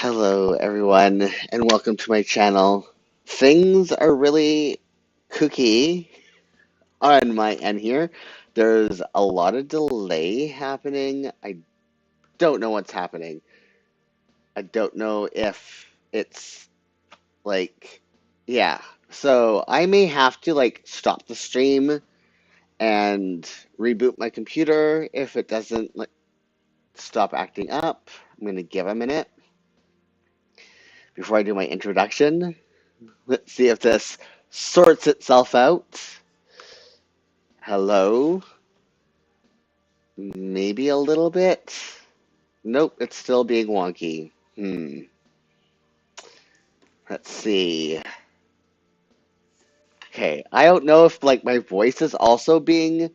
Hello, everyone, and welcome to my channel. Things are really kooky on my end here. There's a lot of delay happening. I don't know what's happening. I don't know if it's like, yeah. So I may have to stop the stream and reboot my computer if it doesn't stop acting up. I'm gonna give a minute before I do my introduction. Let's see if this sorts itself out. Hello? Maybe a little bit? Nope, it's still being wonky. Let's see. Okay, I don't know if my voice is also being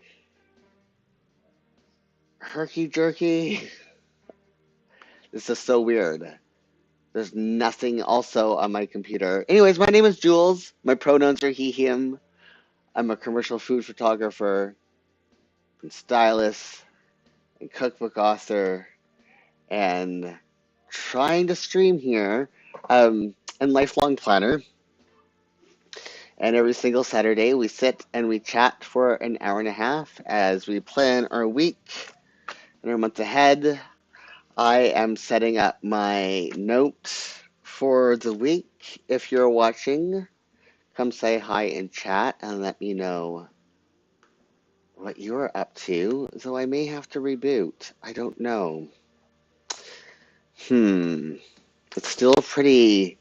herky-jerky. This is so weird. There's nothing also on my computer. Anyways, my name is Jules. My pronouns are he, him. I'm a commercial food photographer and stylist and cookbook author and trying to stream here, and lifelong planner. And every single Saturday, we sit and we chat for an hour and a half as we plan our week and our month ahead. I am setting up my notes for the week. If you're watching, come say hi in chat and let me know what you're up to, though I may have to reboot. I don't know. It's still pretty.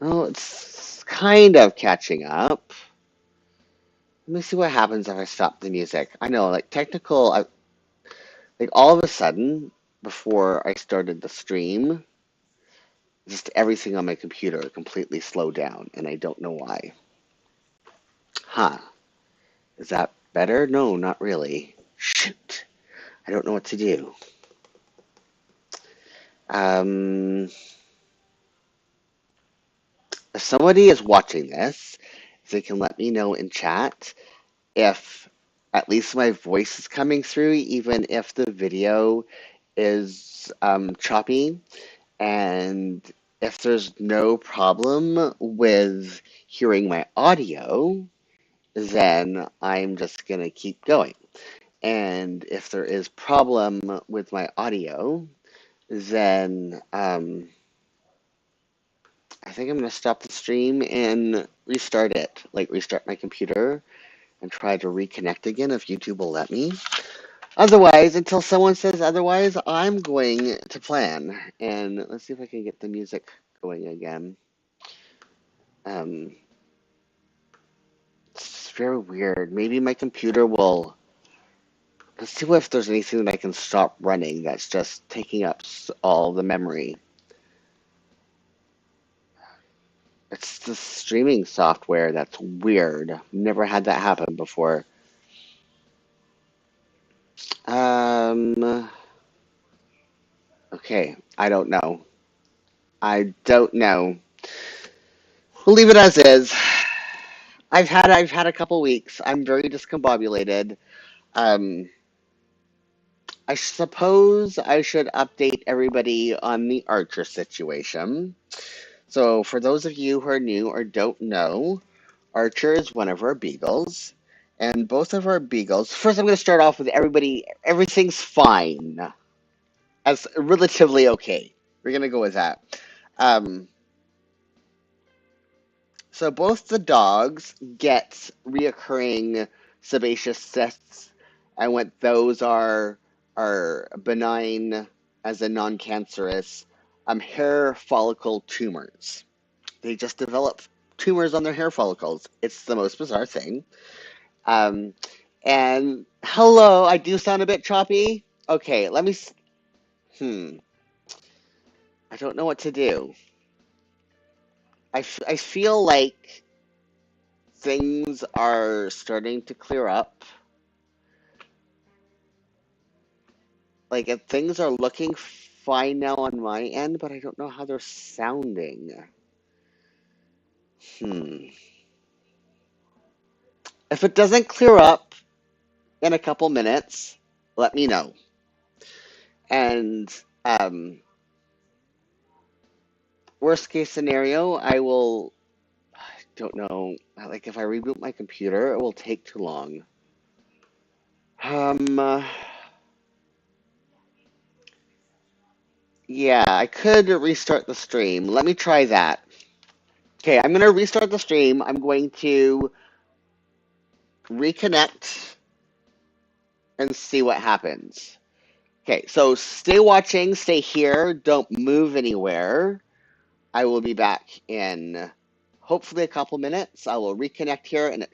Oh, it's kind of catching up. Let me see what happens if I stop the music. I know, all of a sudden, before I started the stream, just everything on my computer completely slowed down, and I don't know why. Huh. Is that better? No, not really. Shoot. I don't know what to do. If somebody is watching this, they can let me know in chat if at least my voice is coming through, even if the video is choppy, and if there's no problem with hearing my audio, then I'm just gonna keep going. And if there is problem with my audio, then I think I'm gonna stop the stream and restart it, restart my computer and try to reconnect again if YouTube will let me. Otherwise, until someone says otherwise, I'm going to plan. And let's see if I can get the music going again. Um, it's very weird. Maybe my computer will. Let's see if there's anything that I can stop running that's just taking up all the memory. It's the streaming software that's weird. Never had that happen before. Um, okay, I don't know. I don't know. We'll leave it as is. I've had a couple weeks. I'm very discombobulated. Um, I suppose I should update everybody on the Archer situation. So for those of you who are new or don't know, Archer is one of our beagles. And both of our beagles, first I'm going to start off with everything's fine. As relatively okay. We're going to go with that. Um, So both the dogs get reoccurring sebaceous cysts, and what those are benign as a non-cancerous hair follicle tumors. They just develop tumors on their hair follicles. It's the most bizarre thing. Um, and hello, I do sound a bit choppy. Okay, let me. I don't know what to do. I feel like things are starting to clear up. Things are looking fine now on my end, but I don't know how they're sounding. If it doesn't clear up in a couple minutes, let me know. And Worst case scenario, I don't know, like if I reboot my computer, it will take too long. Um, uh, yeah, I could restart the stream. Let me try that. Okay, I'm going to restart the stream. I'm going to reconnect and see what happens. Okay, so stay watching, stay here, don't move anywhere. I will be back in hopefully a couple minutes. I will reconnect here, and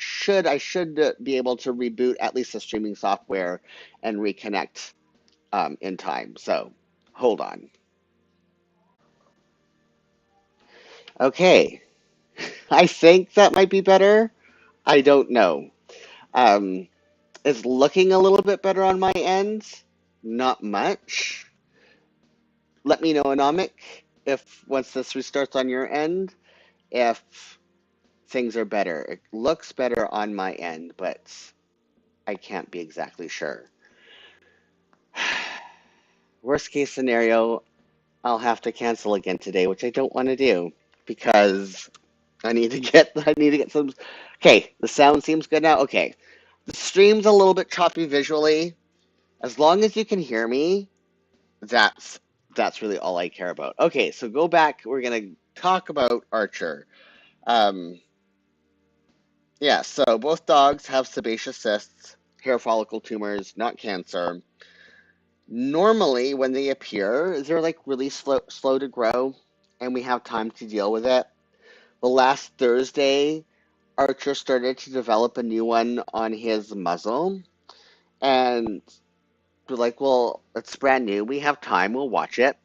I should be able to reboot at least the streaming software and reconnect in time. So hold on. Okay, I think that might be better. I don't know. Um, it's looking a little bit better on my end. Not much. Let me know, Anomic, if once this restarts on your end, if things are better. It looks better on my end, but I can't be exactly sure. Worst case scenario, I'll have to cancel again today, which I don't want to do because I need to get some. Okay, the sound seems good now. Okay, the stream's a little bit choppy visually. As long as you can hear me, that's that's really all I care about. Okay, so go back. We're gonna talk about Archer. Um, yeah, so both dogs have sebaceous cysts, hair follicle tumors, not cancer. Normally, when they appear, they're like really slow to grow, and we have time to deal with it. But last Thursday, Archer started to develop a new one on his muzzle, and we're like, well, it's brand new. We have time. We'll watch it.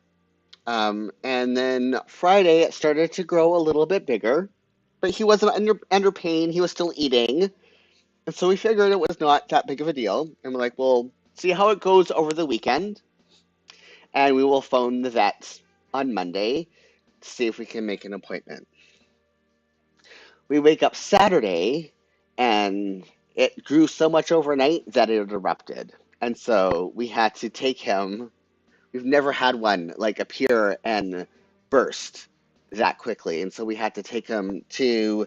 And then Friday, it started to grow a little bit bigger, but he wasn't under pain. He was still eating. And so we figured it was not that big of a deal. And we're like, well, see how it goes over the weekend. And we will phone the vet on Monday to see if we can make an appointment. We wake up Saturday and it grew so much overnight that it erupted. And so we had to take him. We've never had one like appear and burst that quickly. And so we had to take him to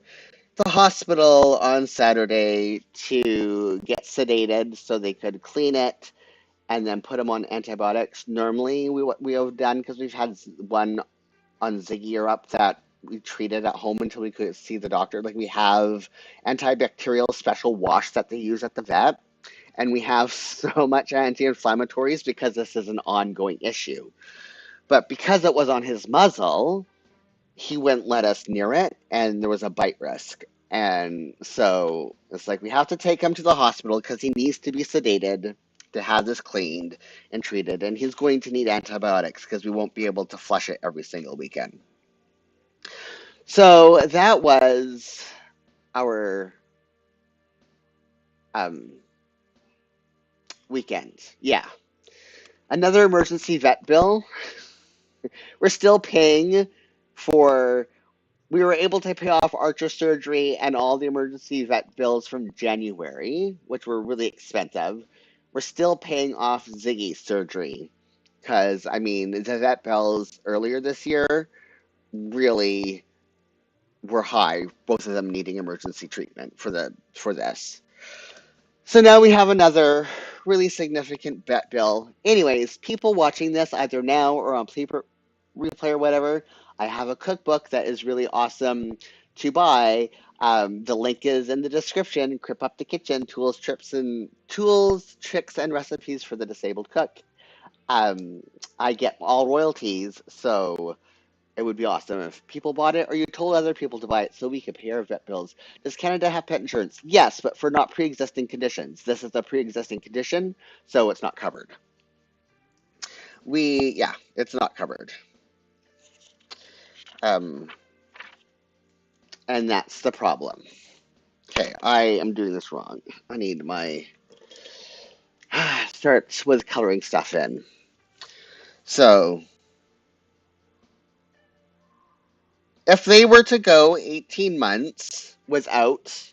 the hospital on Saturday to get sedated so they could clean it and then put him on antibiotics. Normally, we have done because we've had one on Ziggy or up that we treated at home until we could see the doctor. Like we have antibacterial special wash that they use at the vet, and we have so much anti-inflammatories because this is an ongoing issue. But because it was on his muzzle, he wouldn't let us near it, and there was a bite risk. And so it's like we have to take him to the hospital because he needs to be sedated to have this cleaned and treated. And he's going to need antibiotics because we won't be able to flush it every single weekend. So that was our um, weekend. Yeah. Another emergency vet bill. We're still paying for we were able to pay off Archer surgery and all the emergency vet bills from January, which were really expensive. We're still paying off Ziggy's surgery because, I mean, the vet bills earlier this year really were high, both of them needing emergency treatment for this. So now we have another really significant vet bill. Anyways, people watching this either now or on replay or whatever, I have a cookbook that is really awesome to buy. The link is in the description. Crip Up the Kitchen: Tools, Tricks, and Recipes for the Disabled Cook. I get all royalties, so it would be awesome if people bought it or you told other people to buy it so we could pay our vet bills. Does Canada have pet insurance? Yes, but for not pre-existing conditions. This is a pre-existing condition, so it's not covered. Yeah, it's not covered. Um, and that's the problem. Okay, I am doing this wrong. I need my starts with coloring stuff in. So if they were to go 18 months without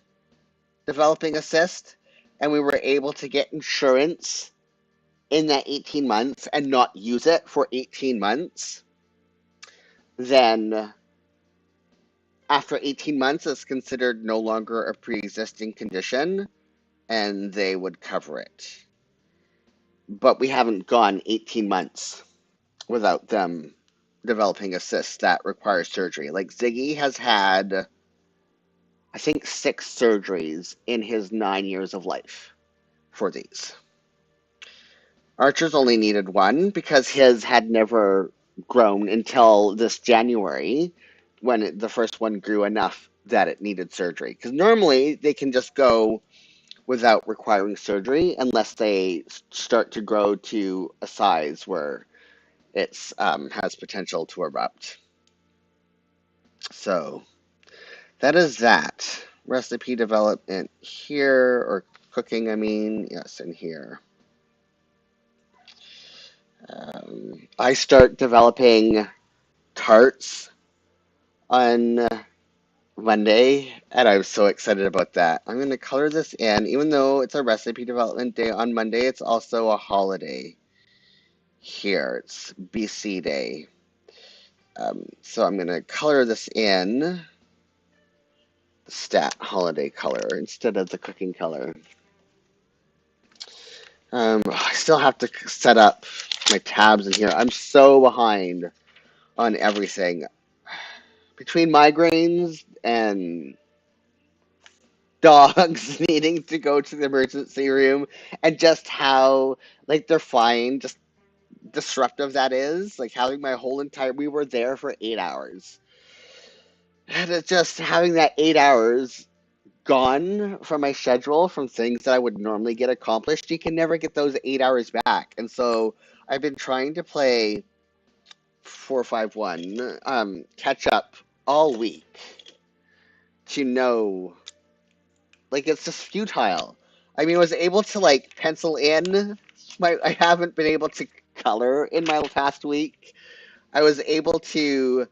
developing a cyst and we were able to get insurance in that 18 months and not use it for 18 months, then after 18 months, it's considered no longer a pre-existing condition and they would cover it. But we haven't gone 18 months without them developing a cyst that requires surgery. Like Ziggy has had, I think, 6 surgeries in his 9 years of life for these. Archer's only needed one because his had never grown until this January when the first one grew enough that it needed surgery. Because normally they can just go without requiring surgery unless they start to grow to a size where it has potential to erupt. So that is that. Recipe development here, or cooking, I mean, yes, in here. I start developing tarts on Monday, and I'm so excited about that. I'm going to color this in, even though it's a recipe development day on Monday, it's also a holiday here. It's BC Day. So I'm going to color this in stat holiday color instead of the cooking color. I still have to set up my tabs in here. I'm so behind on everything. Between migraines and dogs needing to go to the emergency room and just how, like, they're fine, just disruptive that is. Like, having my whole entire, we were there for 8 hours. And it's just having that 8 hours gone from my schedule from things that I would normally get accomplished. You can never get those 8 hours back. And so I've been trying to play 451 catch up all week to know, like, it's just futile. I mean, I was able to like pencil in I haven't been able to color in my past week. I was able to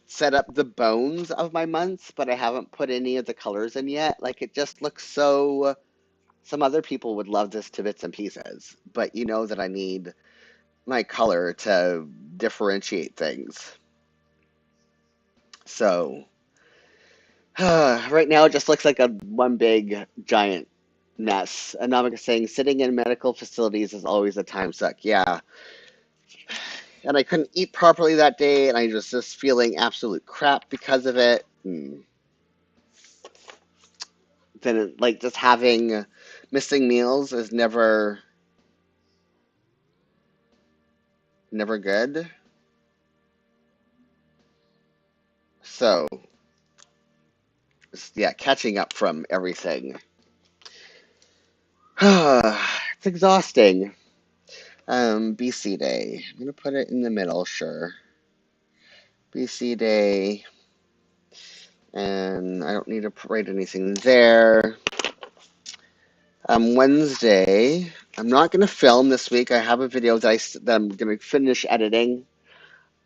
set up the bones of my months, but I haven't put any of the colors in yet. Like, it just looks so, some other people would love this to bits and pieces, but you know that I need my color to differentiate things. So right now it just looks like a one big giant mess. Anamika saying sitting in medical facilities is always a time suck. Yeah. And I couldn't eat properly that day, and I was just feeling absolute crap because of it. And then, like, just having missing meals is never good. So, yeah, catching up from everything. It's exhausting. BC Day. I'm gonna put it in the middle, sure. BC Day, and I don't need to write anything there. Wednesday, I'm not gonna film this week. I have a video that I'm gonna finish editing.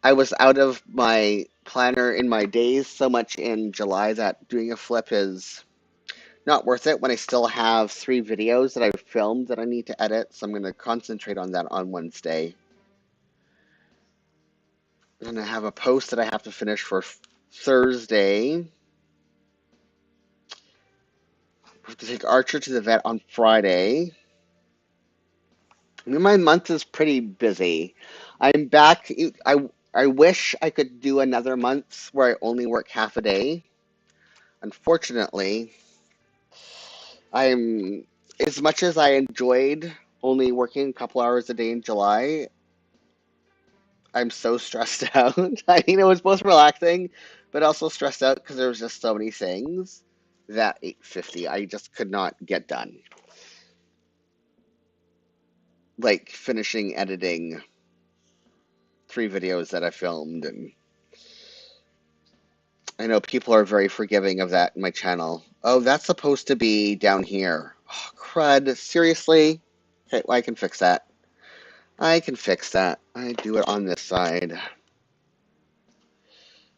I was out of my planner in my days so much in July that doing a flip is not worth it when I still have 3 videos that I've filmed that I need to edit. So I'm gonna concentrate on that on Wednesday. And I have a post that I have to finish for Thursday. I have to take Archer to the vet on Friday. I mean, my month is pretty busy. I'm back. I wish I could do another month where I only work half a day. Unfortunately, I'm as much as I enjoyed only working a couple hours a day in July, I'm so stressed out. I mean, it was both relaxing, but also stressed out because there was just so many things that 8:50 I just could not get done. Like finishing editing 3 videos that I filmed, and I know people are very forgiving of that in my channel. Oh, that's supposed to be down here. Oh, crud. Seriously? Okay, well, I can fix that. I can fix that. I do it on this side.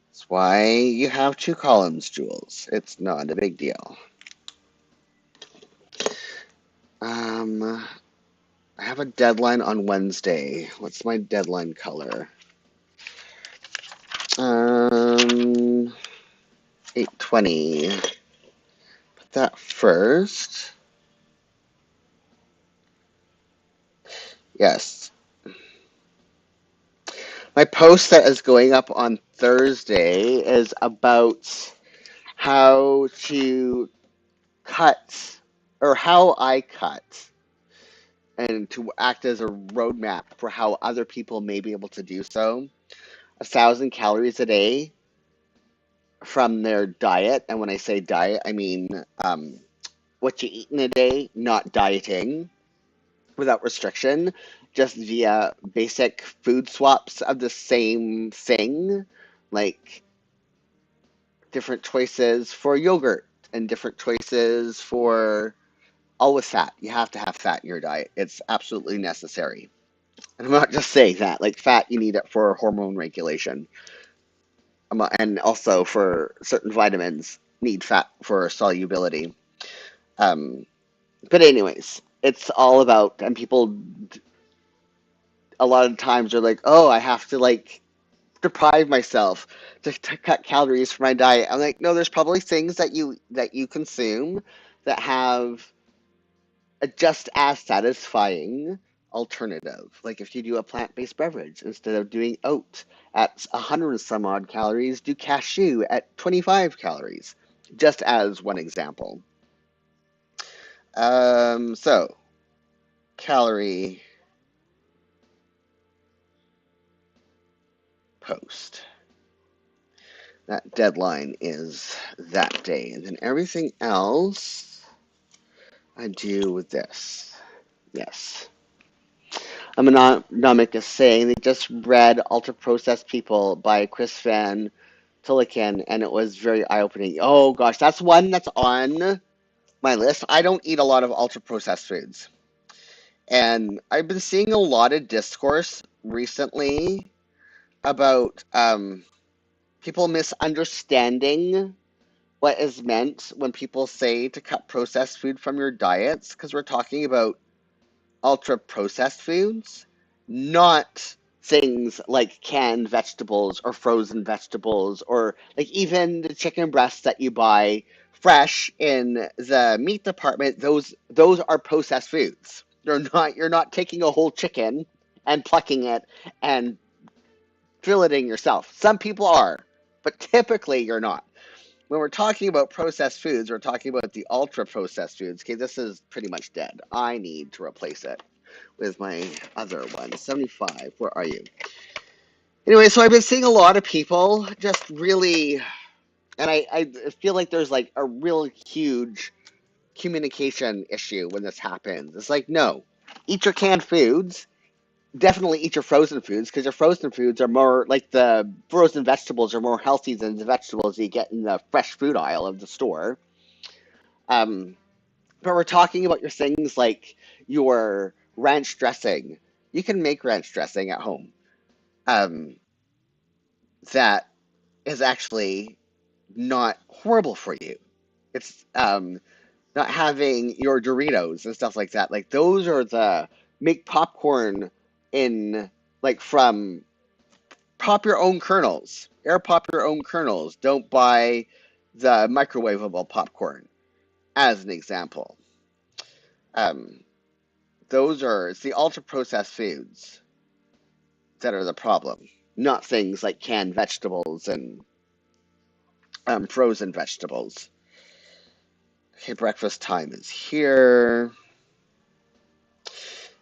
That's why you have 2 columns, Jules. It's not a big deal. I have a deadline on Wednesday. What's my deadline color? Um, 820. Put that first. Yes. My post that is going up on Thursday is about how to cut, or how I cut, and to act as a roadmap for how other people may be able to do so. 1,000 calories a day from their diet. And when I say diet, I mean what you eat in a day, not dieting without restriction, just via basic food swaps of the same thing, like different choices for yogurt and different choices for always fat. You have to have fat in your diet. It's absolutely necessary. And I'm not just saying that, like fat, you need it for hormone regulation. And also for certain vitamins, need fat for solubility. Um, but anyways, it's all about, and people a lot of times are like, oh, I have to like deprive myself to cut calories from my diet. I'm like, no, there's probably things that you consume that have a just as satisfying alternative. Like if you do a plant-based beverage, instead of doing oat at 100 and some odd calories, do cashew at 25 calories, just as one example. So calorie post. That deadline is that day. And then everything else I do with this. Yes. Amonomic is saying they just read Ultra Processed People by Chris Van Tilliken, and it was very eye-opening. Oh gosh, that's one that's on my list. I don't eat a lot of ultra processed foods. And I've been seeing a lot of discourse recently about people misunderstanding what is meant when people say to cut processed food from your diets, because we're talking about ultra processed foods, not things like canned vegetables or frozen vegetables, or like even the chicken breasts that you buy fresh in the meat department. Those are processed foods. You're not taking a whole chicken and plucking it and filleting yourself. Some people are, but typically you're not. When we're talking about processed foods, we're talking about the ultra processed foods. Okay, this is pretty much dead. I need to replace it with my other one. 75. Where are you? Anyway, so I've been seeing a lot of people just really, and I feel like there's like a real huge communication issue when this happens. It's like, no, eat your canned foods. Definitely eat your frozen foods, because your frozen foods are more like, the frozen vegetables are more healthy than the vegetables you get in the fresh food aisle of the store. Um, but we're talking about your things like your ranch dressing. You can make ranch dressing at home. Um, that is actually not horrible for you. It's not having your Doritos and stuff like that. Like those are the make popcorn in, like, from pop your own kernels, air pop your own kernels. Don't buy the microwavable popcorn, as an example. Um, it's the ultra processed foods that are the problem, not things like canned vegetables and frozen vegetables. Okay, breakfast time is here.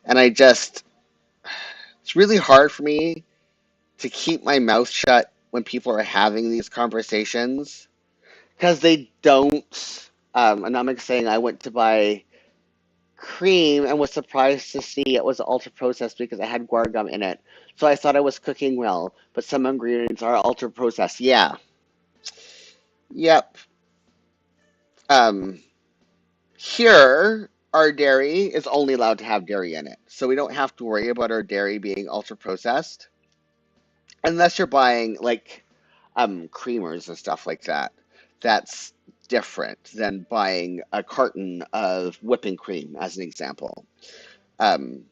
And it's really hard for me to keep my mouth shut when people are having these conversations, because they don't. And I'm saying I went to buy cream and was surprised to see it was ultra processed because it had guar gum in it. So I thought I was cooking well, but some ingredients are ultra processed. Yeah. Yep. Um, Here, our dairy is only allowed to have dairy in it. So we don't have to worry about our dairy being ultra processed unless you're buying like creamers and stuff like that. That's different than buying a carton of whipping cream, as an example. Um,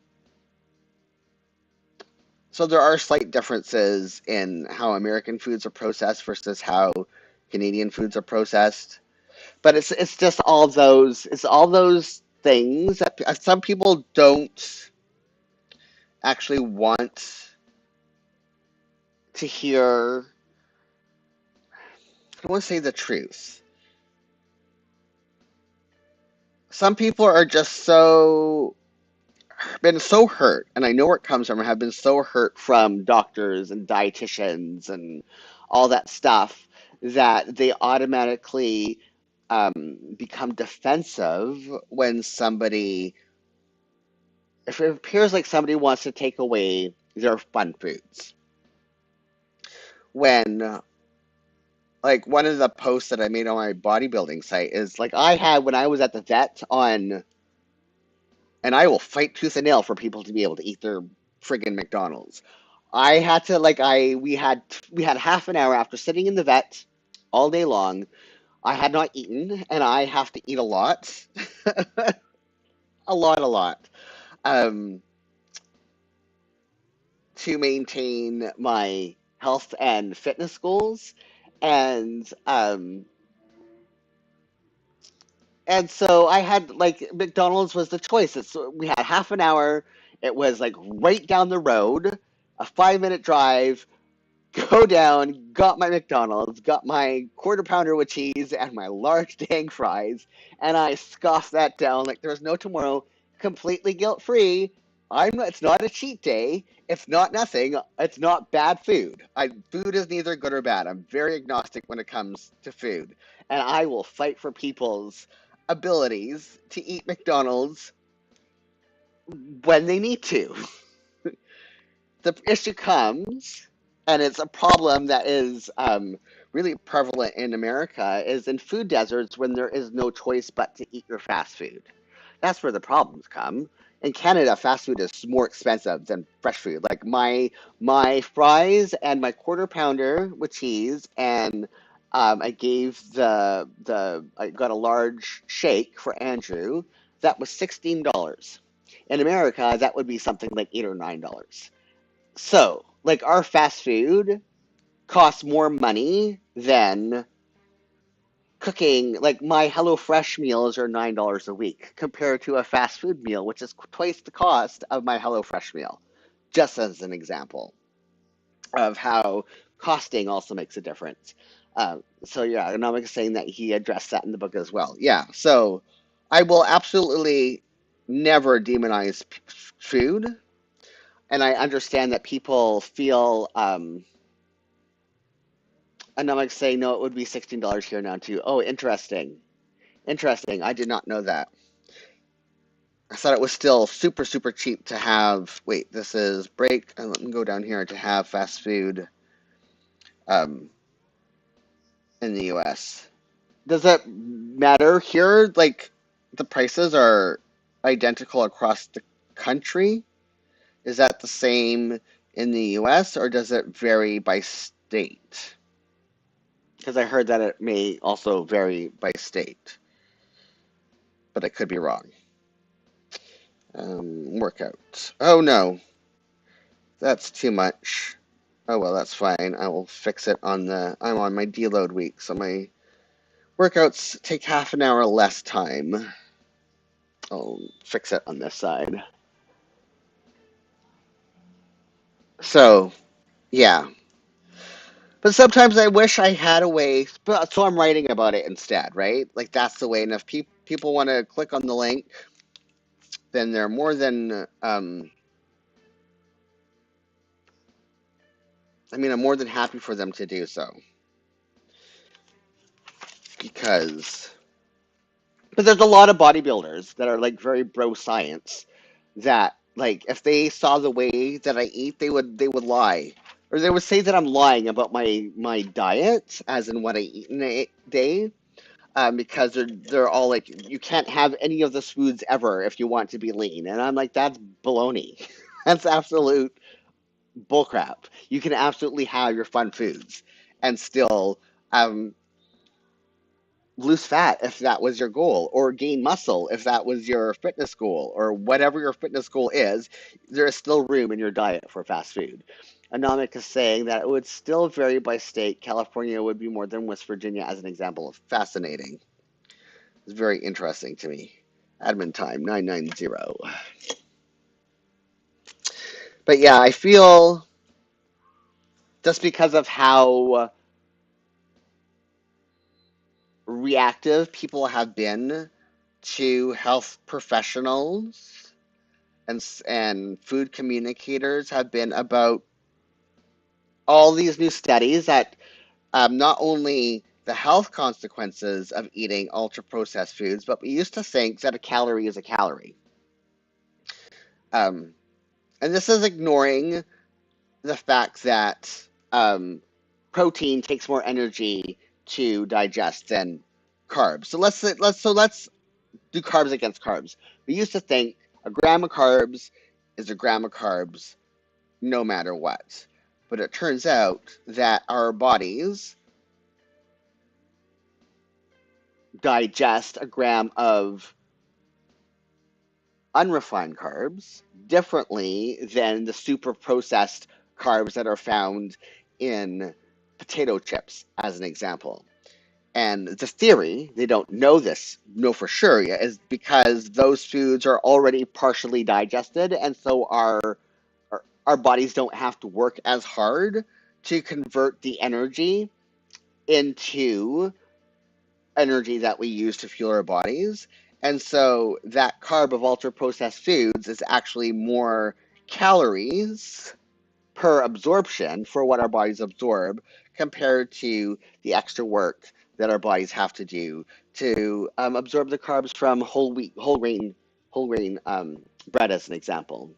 So there are slight differences in how American foods are processed versus how Canadian foods are processed. But it's just all those things that some people don't actually want to hear. I don't want to say the truth. Some people are just been so hurt, and I know where it comes from, have been so hurt from doctors and dietitians and all that stuff that they automatically become defensive when if it appears like somebody wants to take away their fun foods. When, like, one of the posts that I made on my bodybuilding site is like, I had when I was at the vet on, and I will fight tooth and nail for people to be able to eat their friggin' McDonald's. I had to like I we had half an hour after sitting in the vet all day long. I had not eaten, and I have to eat a lot, a lot, um, to maintain my health and fitness goals, and and so I had like McDonald's was the choice. We had half an hour. It was like right down the road, a 5 minute drive. Go down, got my McDonald's, got my quarter pounder with cheese and my large dang fries, and I scoffed that down like there's no tomorrow, completely guilt free. It's not a cheat day. It's not nothing. It's not bad food. Food is neither good or bad. I'm very agnostic when it comes to food, and I will fight for people's abilities to eat McDonald's when they need to. The issue comes, and it's a problem that is really prevalent in America, is in food deserts when there is no choice but to eat your fast food. That's where the problems come. In Canada, fast food is more expensive than fresh food. Like my fries and my quarter pounder with cheese, and I got a large shake for Andrew. That was $16. In America, that would be something like $8 or $9. So, like our fast food costs more money than cooking. Like my HelloFresh meals are $9 a week compared to a fast food meal, which is twice the cost of my HelloFresh meal. Just as an example of how costing also makes a difference. So yeah, and I'm saying that he addressed that in the book as well. Yeah, so I will absolutely never demonize food, and I understand that people feel and I'm like saying, no, it would be $16 here now too. Oh, interesting. Interesting. I did not know that. I thought it was still super, super cheap to have. Wait, this is break. And let me go down here to have fast food um, in the US. Does that matter here? Like, the prices are identical across the country? Is that the same in the US, or does it vary by state? Because I heard that it may also vary by state, but I could be wrong. Workout. Oh no, that's too much. Oh well, that's fine. I will fix it I'm on my deload week, so my workouts take half an hour less time. I'll fix it on this side. So, yeah. But sometimes I wish I had a way, so I'm writing about it instead, right? Like that's the way. And if people want to click on the link, then they're more than, I'm more than happy for them to do so. Because But there's a lot of bodybuilders that are like very bro science that like if they saw the way that I eat, they would lie. Or they would say that I'm lying about my diet, as in what I eat in a day, because they're all like, you can't have any of those foods ever if you want to be lean, and I'm like, that's baloney. That's absolute bullcrap. You can absolutely have your fun foods and still um, lose fat if that was your goal, or gain muscle if that was your fitness goal, or whatever your fitness goal is, there is still room in your diet for fast food. Anomic is saying that it would still vary by state. California would be more than West Virginia as an example. Fascinating. It's very interesting to me. Admin time 990. But yeah, I feel just because of how reactive people have been to health professionals and food communicators have been about all these new studies that not only the health consequences of eating ultra processed foods, but we used to think that a calorie is a calorie. Um, and this is ignoring the fact that protein takes more energy to digest than carbs. So let's do carbs against carbs. We used to think a gram of carbs is a gram of carbs no matter what. But it turns out that our bodies digest a gram of unrefined carbs differently than the super processed carbs that are found in potato chips, as an example. And the theory, they don't know for sure yet, is because those foods are already partially digested, and so our bodies don't have to work as hard to convert the energy into energy that we use to fuel our bodies. And so that carb of ultra processed foods is actually more calories per absorption for what our bodies absorb compared to the extra work that our bodies have to do to absorb the carbs from whole grain bread, as an example.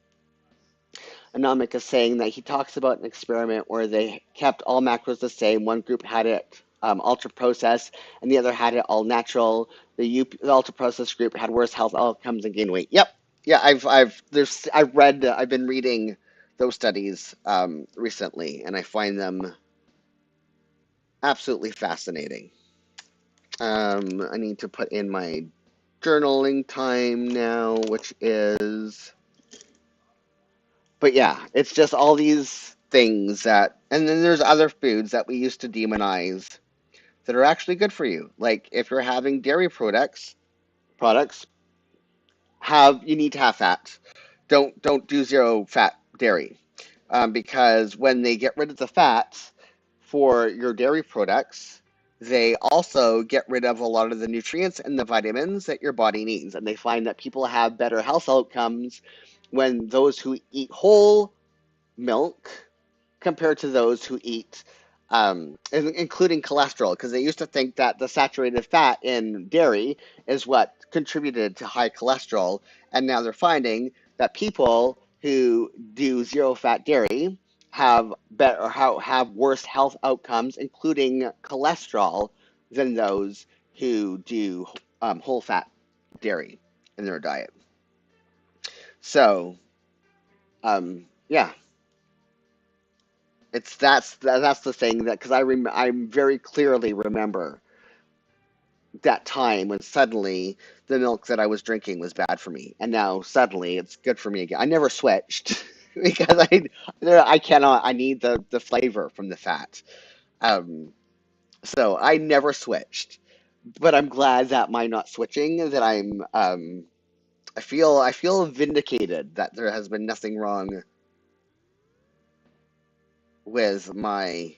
Anomic is saying that he talks about an experiment where they kept all macros the same. One group had it ultra processed, and the other had it all natural. The ultra processed group had worse health outcomes and gained weight. Yep, yeah, I've been reading those studies recently, and I find them absolutely fascinating. I need to put in my journaling time now, which is. But yeah, it's just all these things that, and then there's other foods that we used to demonize that are actually good for you. Like if you're having dairy products you need to have fat. Don't do zero fat dairy, because when they get rid of the fat for your dairy products, they also get rid of a lot of the nutrients and the vitamins that your body needs, and they find that people have better health outcomes when those who eat whole milk compared to those who eat, including cholesterol, because they used to think that the saturated fat in dairy is what contributed to high cholesterol, and now they're finding that people who do zero fat dairy have worse health outcomes, including cholesterol, than those who do whole fat dairy in their diet. So, yeah, that's the thing that because I very clearly remember that time when suddenly the milk that I was drinking was bad for me, and now suddenly it's good for me again. I never switched because I cannot. I need the flavor from the fat. Um, so I never switched, but I'm glad that my not switching that I feel vindicated that there has been nothing wrong with my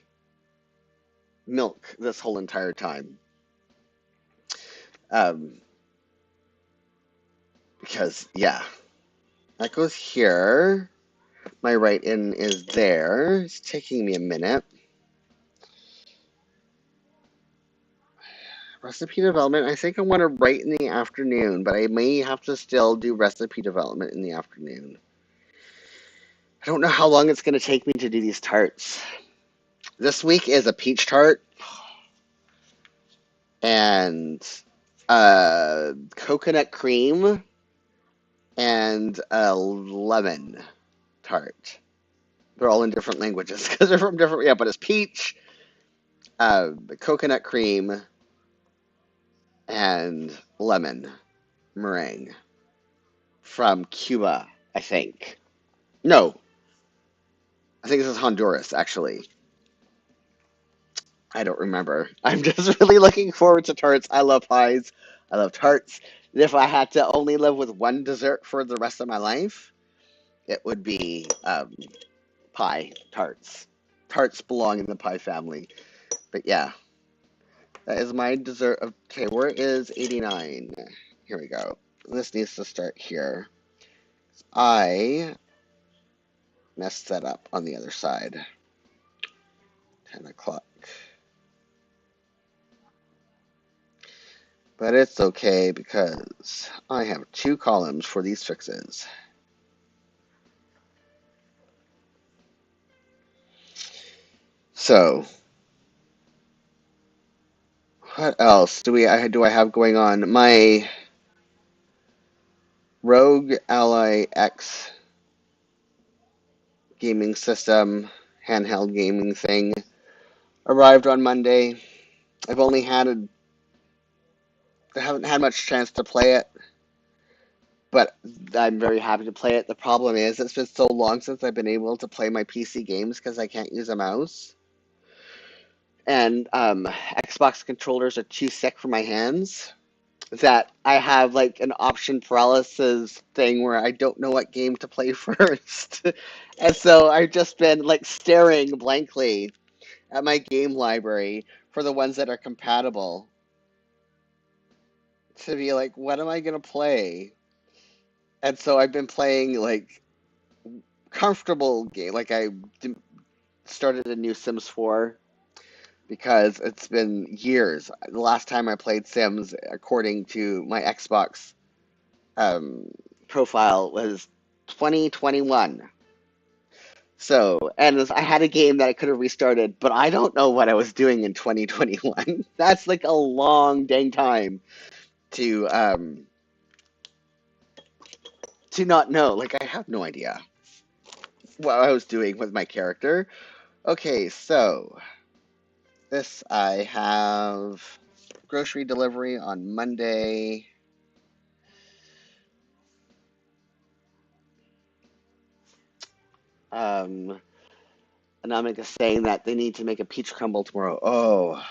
milk this whole entire time. Um, because yeah, that goes here. My write-in is there. It's taking me a minute. Recipe development. I think I want to write in the afternoon, but I may have to still do recipe development in the afternoon. I don't know how long it's going to take me to do these tarts. This week is a peach tart and coconut cream and a lemon tart. They're all in different languages because they're from different. Yeah, but it's peach, coconut cream, and lemon meringue from Cuba, I think. No, I think this is Honduras, actually. I don't remember. I'm just really looking forward to tarts. I love pies. I love tarts. And if I had to only live with one dessert for the rest of my life, it would be pie, tarts. Tarts belong in the pie family. But yeah, that is my dessert. Okay, where is 89? Here we go. This needs to start here. I messed that up on the other side. 10 o'clock. But it's okay because I have two columns for these fixes. So, what else do I have going on? My Rogue Ally X gaming system, handheld gaming thing, arrived on Monday. I've only had I haven't had much chance to play it, but I'm very happy to play it. The problem is it's been so long since I've been able to play my PC games because I can't use a mouse. And Xbox controllers are too sick for my hands. That I have like an option paralysis thing where I don't know what game to play first. And so I've just been like staring blankly at my game library for the ones that are compatible to be like, what am I gonna play? And so I've been playing like comfortable game. Like I started a new Sims 4 because it's been years. The last time I played Sims, according to my Xbox um, profile, was 2021. So, and I had a game that I could have restarted, but I don't know what I was doing in 2021. That's like a long dang time to um to not know. Like I have no idea what I was doing with my character. Okay, so this I have grocery delivery on Monday. Um, Anamika is saying that they need to make a peach crumble tomorrow. Oh,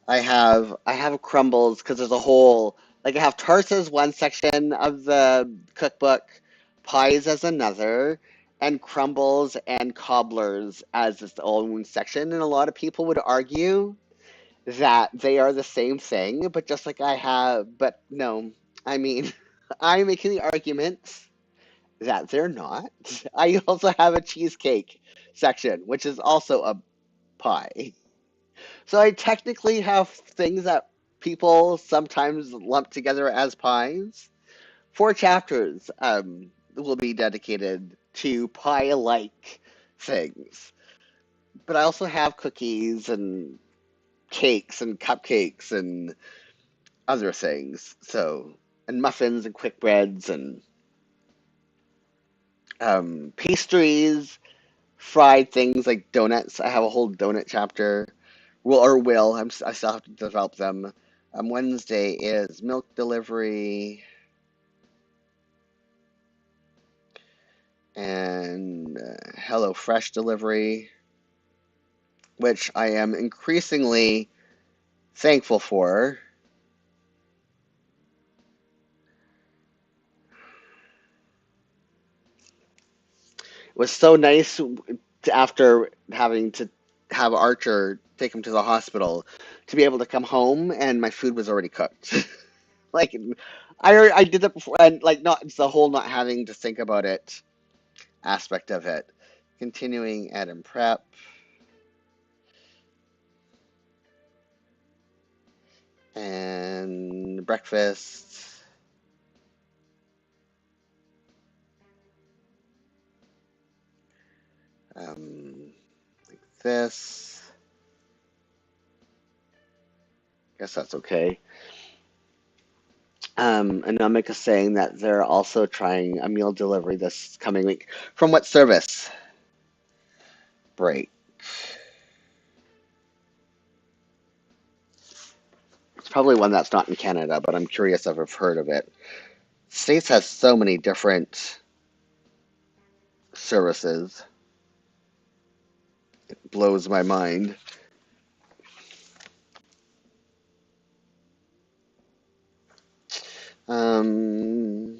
I have crumbles because there's a whole like I have tarts as one section of the cookbook, pies as another, and crumbles and cobblers as its own section. And a lot of people would argue that they are the same thing, but just like I have, but no, I mean, I'm making the argument that they're not. I also have a cheesecake section, which is also a pie. So I technically have things that people sometimes lump together as pies. Four chapters will be dedicated to pie-like things. But I also have cookies and cakes and cupcakes and other things. So, and muffins and quick breads and pastries, fried things like donuts. I have a whole donut chapter. I still have to develop them. Wednesday is milk delivery and Hello Fresh delivery, which I am increasingly thankful for. It was so nice after having to have Archer take him to the hospital to be able to come home and my food was already cooked. Like I did that before, and like not it's the whole not having to think about it aspect of it. Continuing ed and prep and breakfast. Like this. Guess that's okay. Anomic is saying that they're also trying a meal delivery this coming week. From what service? Break. probably one that's not in Canada, but I'm curious if I've heard of it. States has so many different services. It blows my mind. Um,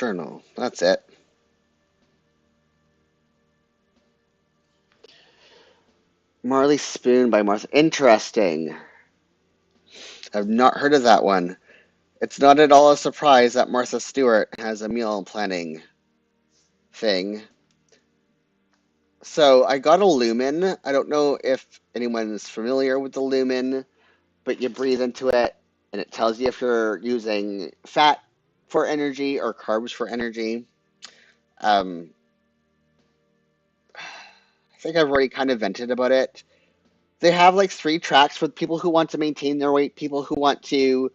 Journal. That's it. Marley Spoon by Martha. Interesting. I've not heard of that one. It's not at all a surprise that Martha Stewart has a meal planning thing. So I got a lumen. I don't know if anyone is familiar with the lumen, but you breathe into it and it tells you if you're using fat for energy or carbs for energy. Um, I think I've already kind of vented about it. They have like three tracks for people who want to maintain their weight, people who want to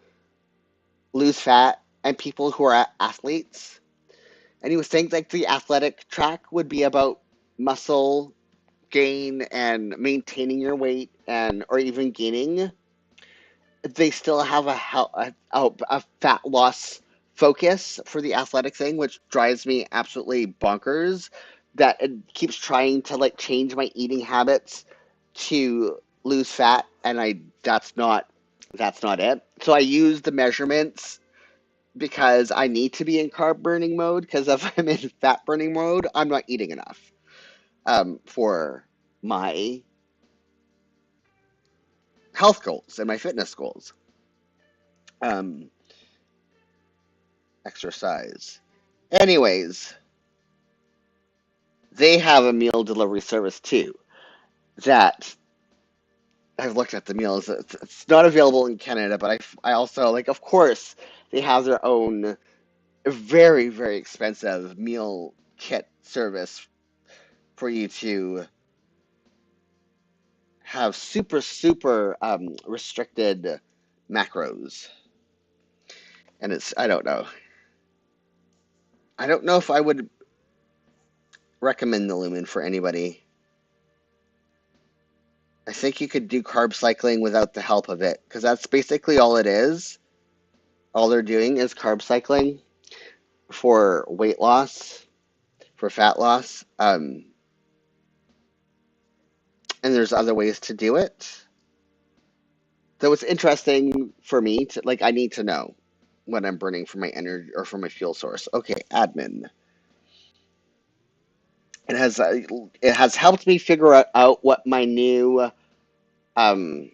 lose fat, and people who are athletes. And you would think like the athletic track would be about muscle gain and maintaining your weight and or even gaining. They still have a fat loss focus for the athletic thing, which drives me absolutely bonkers. That it keeps trying to like change my eating habits to lose fat, and I that's not it. So I use the measurements because I need to be in carb burning mode. Because if I'm in fat burning mode, I'm not eating enough for my health goals and my fitness goals. Um, Exercise. Anyways, they have a meal delivery service too. That I've looked at the meals. It's not available in Canada, but I also like. Of course, they have their own very very expensive meal kit service for you to have super restricted macros. And it's I don't know if I would recommend the Lumen for anybody. I think you could do carb cycling without the help of it because that's basically all it is. All they're doing is carb cycling for weight loss, for fat loss. And there's other ways to do it. So it's interesting for me to like I need to know what I'm burning for my energy or for my fuel source. Okay, admin. It has helped me figure out what my new um,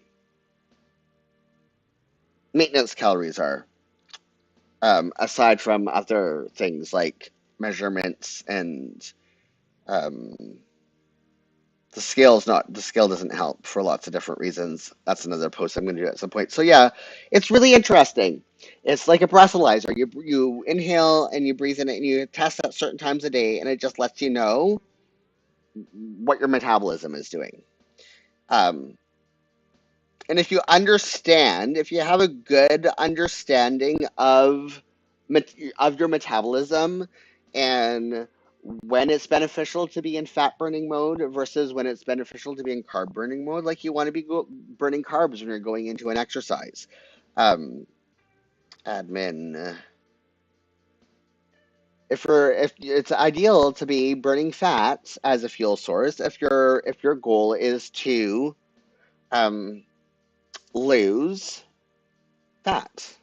maintenance calories are. Aside from other things like measurements and um, the scale doesn't help for lots of different reasons. That's another post I'm going to do at some point. So yeah, it's really interesting. It's like a breathalyzer. You inhale and you breathe in it and you test at certain times a day, and it just lets you know what your metabolism is doing. Um, and if you have a good understanding of your metabolism and when it's beneficial to be in fat burning mode versus when it's beneficial to be in carb burning mode, like you want to be burning carbs when you're going into an exercise. Um, Admin. If it's ideal to be burning fats as a fuel source, if your goal is to um, lose fat.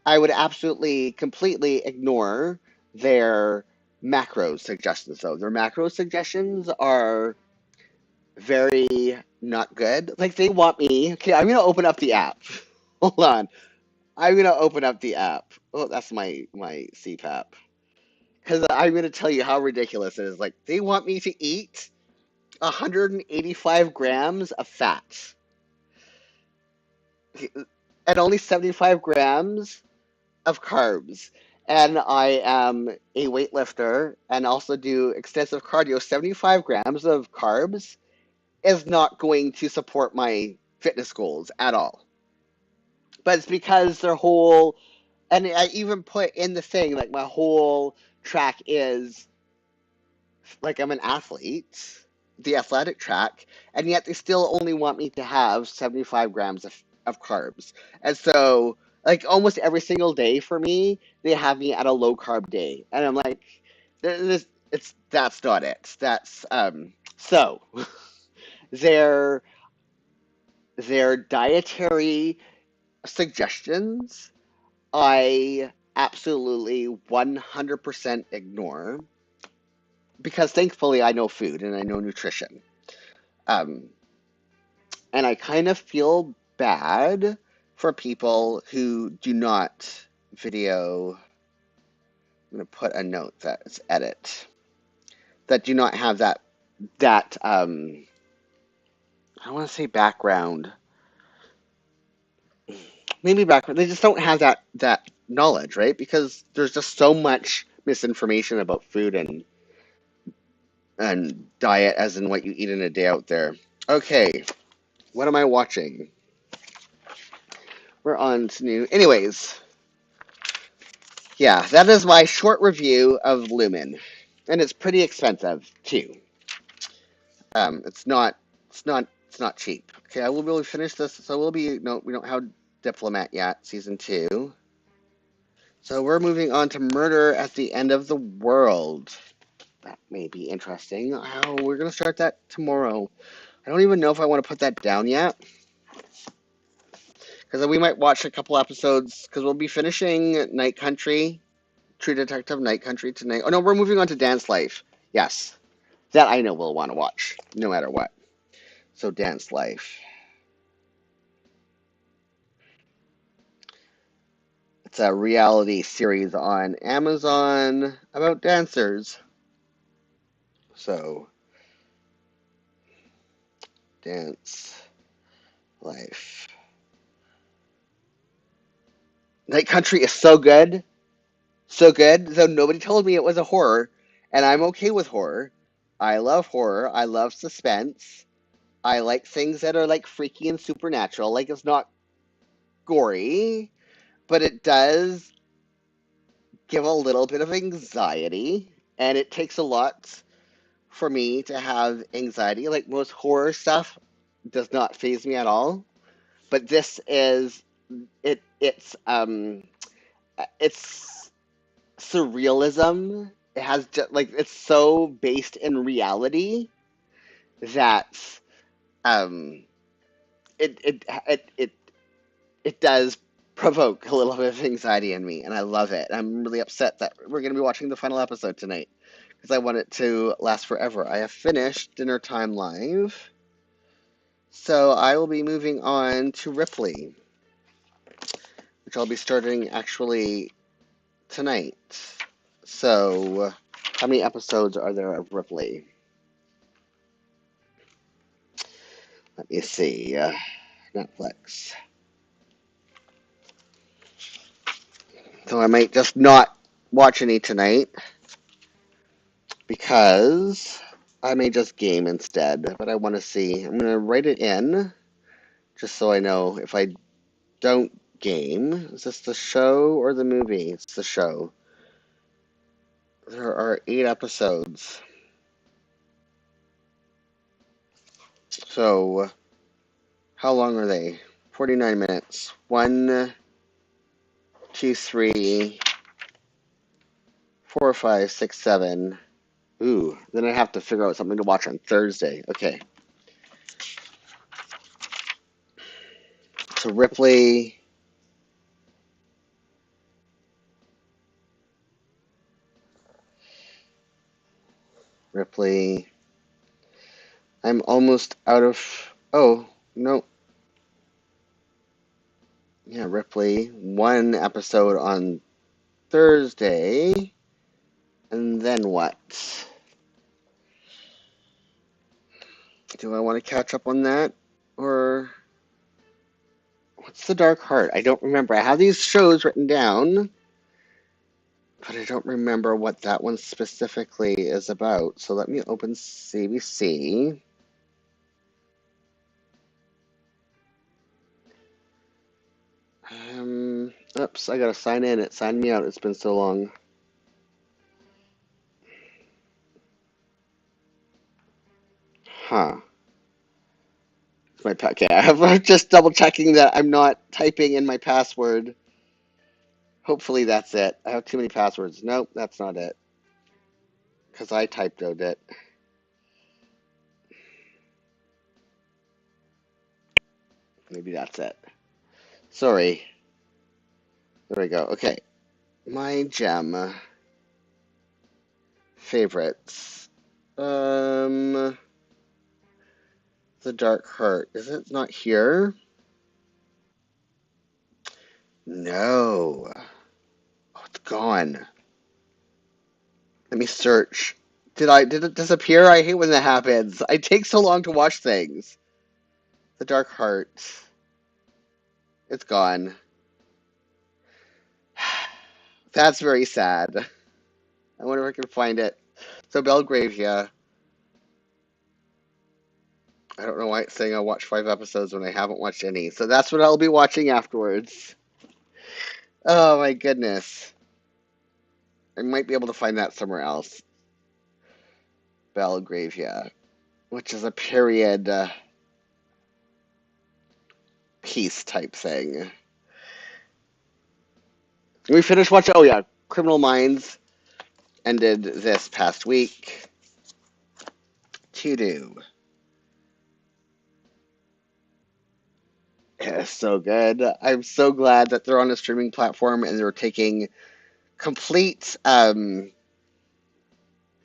I would absolutely completely ignore their macro suggestions, though. Their macro suggestions are very not good. Like they want me. Okay, I'm gonna open up the app. Hold on. I'm gonna open up the app. Oh, that's my CPAP. Because I'm gonna tell you how ridiculous it is. Like they want me to eat 185 grams of fat and only 75 grams of carbs. And I am a weightlifter and also do extensive cardio. 75 grams of carbs is not going to support my fitness goals at all. But it's because their whole, and I even put in the thing, like my whole track is like I'm an athlete. the athletic track, and yet they still only want me to have 75 grams of carbs. And so, like, almost every single day for me, they have me at a low carb day. And I'm like, that's not it. So their their dietary suggestions, I absolutely 100% ignore because thankfully I know food and I know nutrition. Um, and I kind of feel bad for people who do not video. I'm going to put a note that it's edit that do not have that I don't want to say background, maybe background. They just don't have that knowledge, right? Because there's just so much misinformation about food and diet, as in what you eat in a day out there. Okay, what am I watching? We're on to new. Anyways, yeah, that is my short review of Lumen, and it's pretty expensive too. It's not, it's not cheap. Okay, I will really finish this. So we'll be no, we don't have Diplomat yet, season 2. So we're moving on to Murder at the End of the World. That may be interesting. Oh, we're gonna start that tomorrow. I don't even know if I want to put that down yet, because we might watch a couple episodes. Because we'll be finishing Night Country, True Detective Night Country tonight. Oh no, we're moving on to Dance Life. Yes, that I know we'll want to watch no matter what. So Dance Life. It's a reality series on Amazon about dancers. So, Dance Life. Night Country is so good. So good. So nobody told me it was a horror. And I'm okay with horror. I love horror. I love suspense. I like things that are like freaky and supernatural. Like it's not gory, but it does give a little bit of anxiety. And it takes a lot for me to have anxiety. Like most horror stuff does not faze me at all. But this is it's surrealism. It has just like it's so based in reality that um it it it it it does provoke a little bit of anxiety in me, and I love it. I'm really upset that we're going to be watching the final episode tonight because I want it to last forever. I have finished Dinner Time Live, so I will be moving on to Ripley, which I'll be starting actually tonight. So, how many episodes are there of Ripley? Let me see. Netflix. So I might just not watch any tonight because I may just game instead. But I want to see. I'm going to write it in just so I know if I don't game. Is this the show or the movie? It's the show. There are 8 episodes. So, how long are they? 49 minutes. 1, 2, 3, 4, 5, 6, 7. Ooh, then I have to figure out something to watch on Thursday. Okay. So Ripley. Ripley. I'm almost out of. Oh, no. Yeah, Ripley. 1 episode on Thursday. And then what? Do I want to catch up on that? Or. What's The Dark Heart? I don't remember. I have these shows written down, but I don't remember what that one specifically is about. So let me open CBC. Oops, I gotta sign in. It signed me out. It's been so long. Huh. Okay, I'm just double checking that I'm not typing in my password. Hopefully that's it. I have too many passwords. Nope, that's not it. Because I typed out it. Maybe that's it. Sorry. There we go. Okay. My gem favorites. The Dark Heart. Is it not here? No. Oh, it's gone. Let me search. Did it disappear? I hate when that happens. I take so long to watch things. The Dark Heart. It's gone. That's very sad. I wonder if I can find it. So Belgravia. I don't know why it's saying I'll watch 5 episodes when I haven't watched any. So that's what I'll be watching afterwards. Oh my goodness. I might be able to find that somewhere else. Belgravia, which is a period piece type thing. We finished watching, oh yeah, Criminal Minds ended this past week. To do. It's so good. I'm so glad that they're on a streaming platform and they're taking complete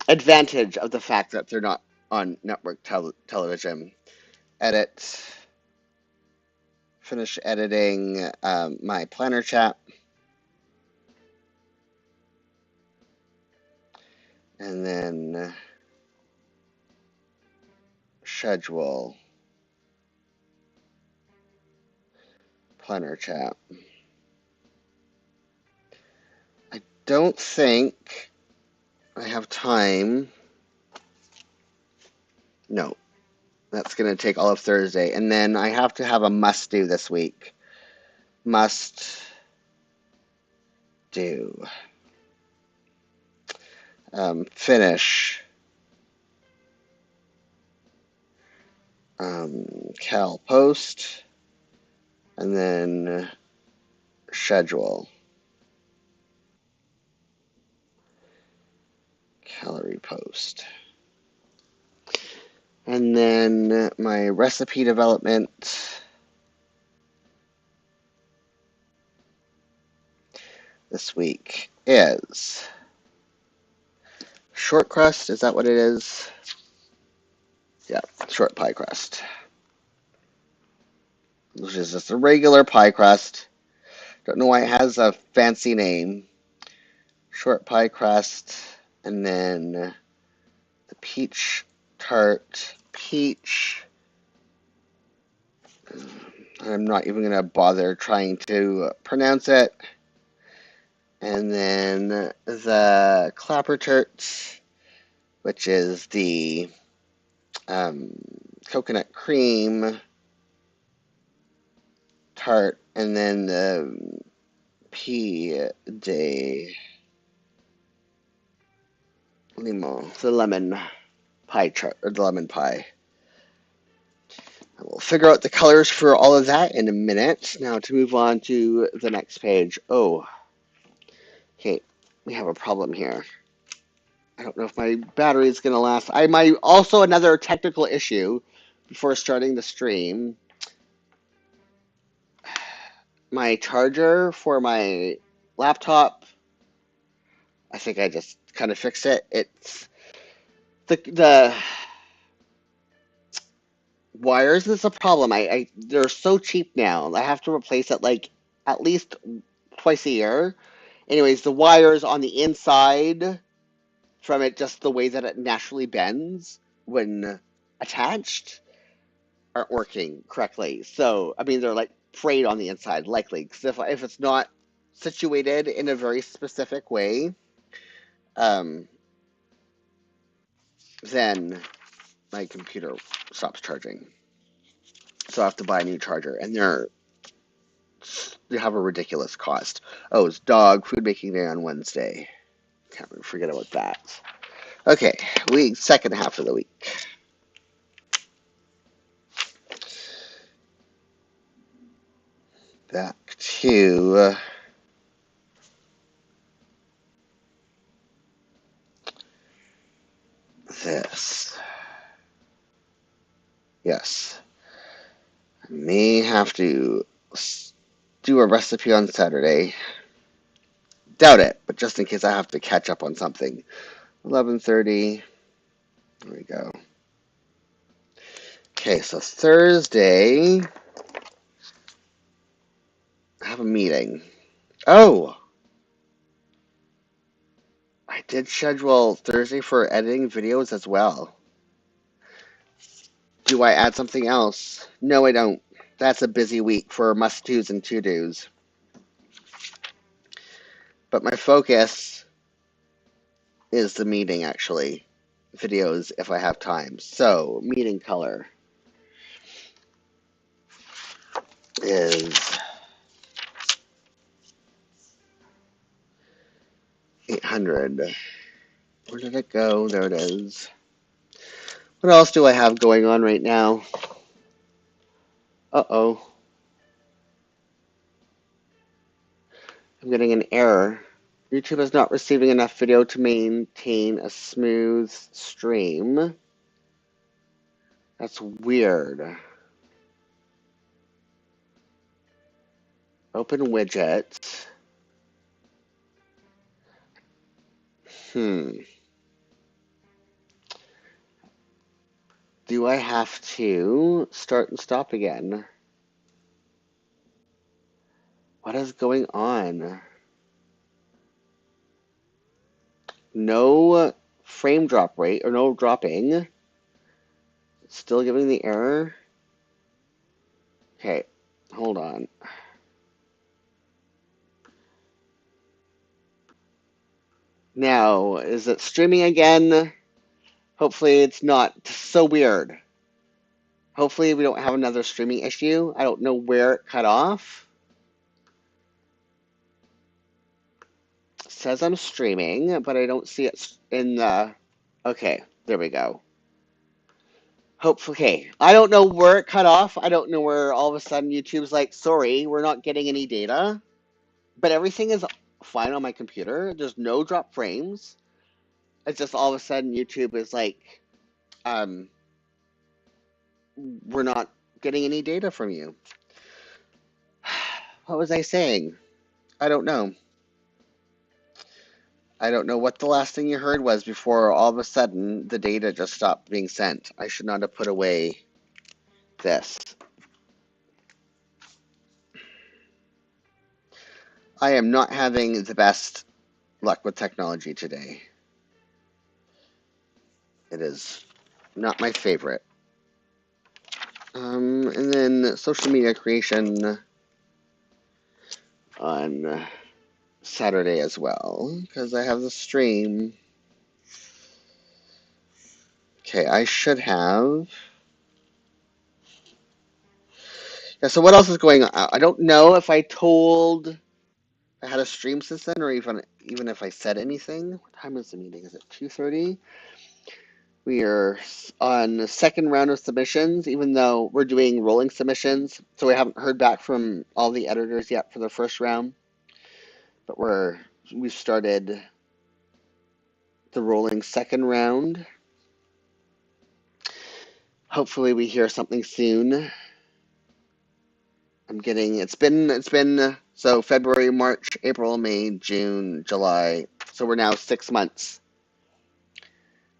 advantage of the fact that they're not on network television. Finish editing my planner chat. And then schedule planner chat. I don't think I have time. No, that's going to take all of Thursday. And then I have to have a must do this week. Must do. Finish. Cal post. And then schedule. Calorie post. And then my recipe development. This week is short crust. Is that what it is? Yeah, short pie crust. Which is just a regular pie crust. Don't know why it has a fancy name. Short pie crust. And then the peach tart. Peach. I'm not even going to bother trying to pronounce it. And then the clapper tarts, which is the coconut cream tart, and then the pea de limon, the lemon pie chart, or the lemon pie. We'll figure out the colors for all of that in a minute. Now to move on to the next page. Oh, okay, we have a problem here. I don't know if my battery is going to last. Also another technical issue before starting the stream. My charger for my laptop, I think I just kind of fixed it. It's the wires is a problem. They're so cheap now. I have to replace it like at least twice a year. Anyways, the wires on the inside from it, just the way that it naturally bends when attached, aren't working correctly. So, I mean, they're like frayed on the inside, likely. Because if it's not situated in a very specific way, um, then my computer stops charging. So I have to buy a new charger, and they have a ridiculous cost. Oh, it's dog food making day on Wednesday. Can't forget about that. Okay, second half of the week. back to this. Yes. I may have to do a recipe on Saturday. Doubt it, but just in case I have to catch up on something. 11:30. There we go. Okay, so Thursday, I have a meeting. Oh, I did schedule Thursday for editing videos as well. Do I add something else? No, I don't. That's a busy week for must-dos and to-dos. But my focus is the meeting, actually. Videos if I have time. So, meeting color is 800. Where did it go? There it is. What else do I have going on right now? Uh-oh. I'm getting an error. YouTube is not receiving enough video to maintain a smooth stream. That's weird. Open widget. Do I have to start and stop again? What is going on? No frame drop rate, or no dropping. Still giving the error. Okay, hold on. Now, is it streaming again? Hopefully it's not so weird. Hopefully we don't have another streaming issue. I don't know where it cut off. It says I'm streaming, but I don't see it in the... Okay, there we go. Hopefully, okay. I don't know where it cut off. I don't know where all of a sudden YouTube's like, sorry, we're not getting any data. But everything is fine on my computer. There's no drop frames. It's just all of a sudden YouTube is like, we're not getting any data from you. What was I saying? I don't know. I don't know what the last thing you heard was before all of a sudden the data just stopped being sent. I should not have put away this. I am not having the best luck with technology today. It is not my favorite. And then social media creation on Saturday as well, because I have the stream. Okay, I should have. Yeah, so what else is going on? I don't know if I told I had a stream since then, or even if I said anything. What time is the meeting? Is it 2:30? We are on the second round of submissions, even though we're doing rolling submissions. So we haven't heard back from all the editors yet for the first round. But we've started the rolling second round. Hopefully we hear something soon. It's been so February, March, April, May, June, July. So we're now 6 months.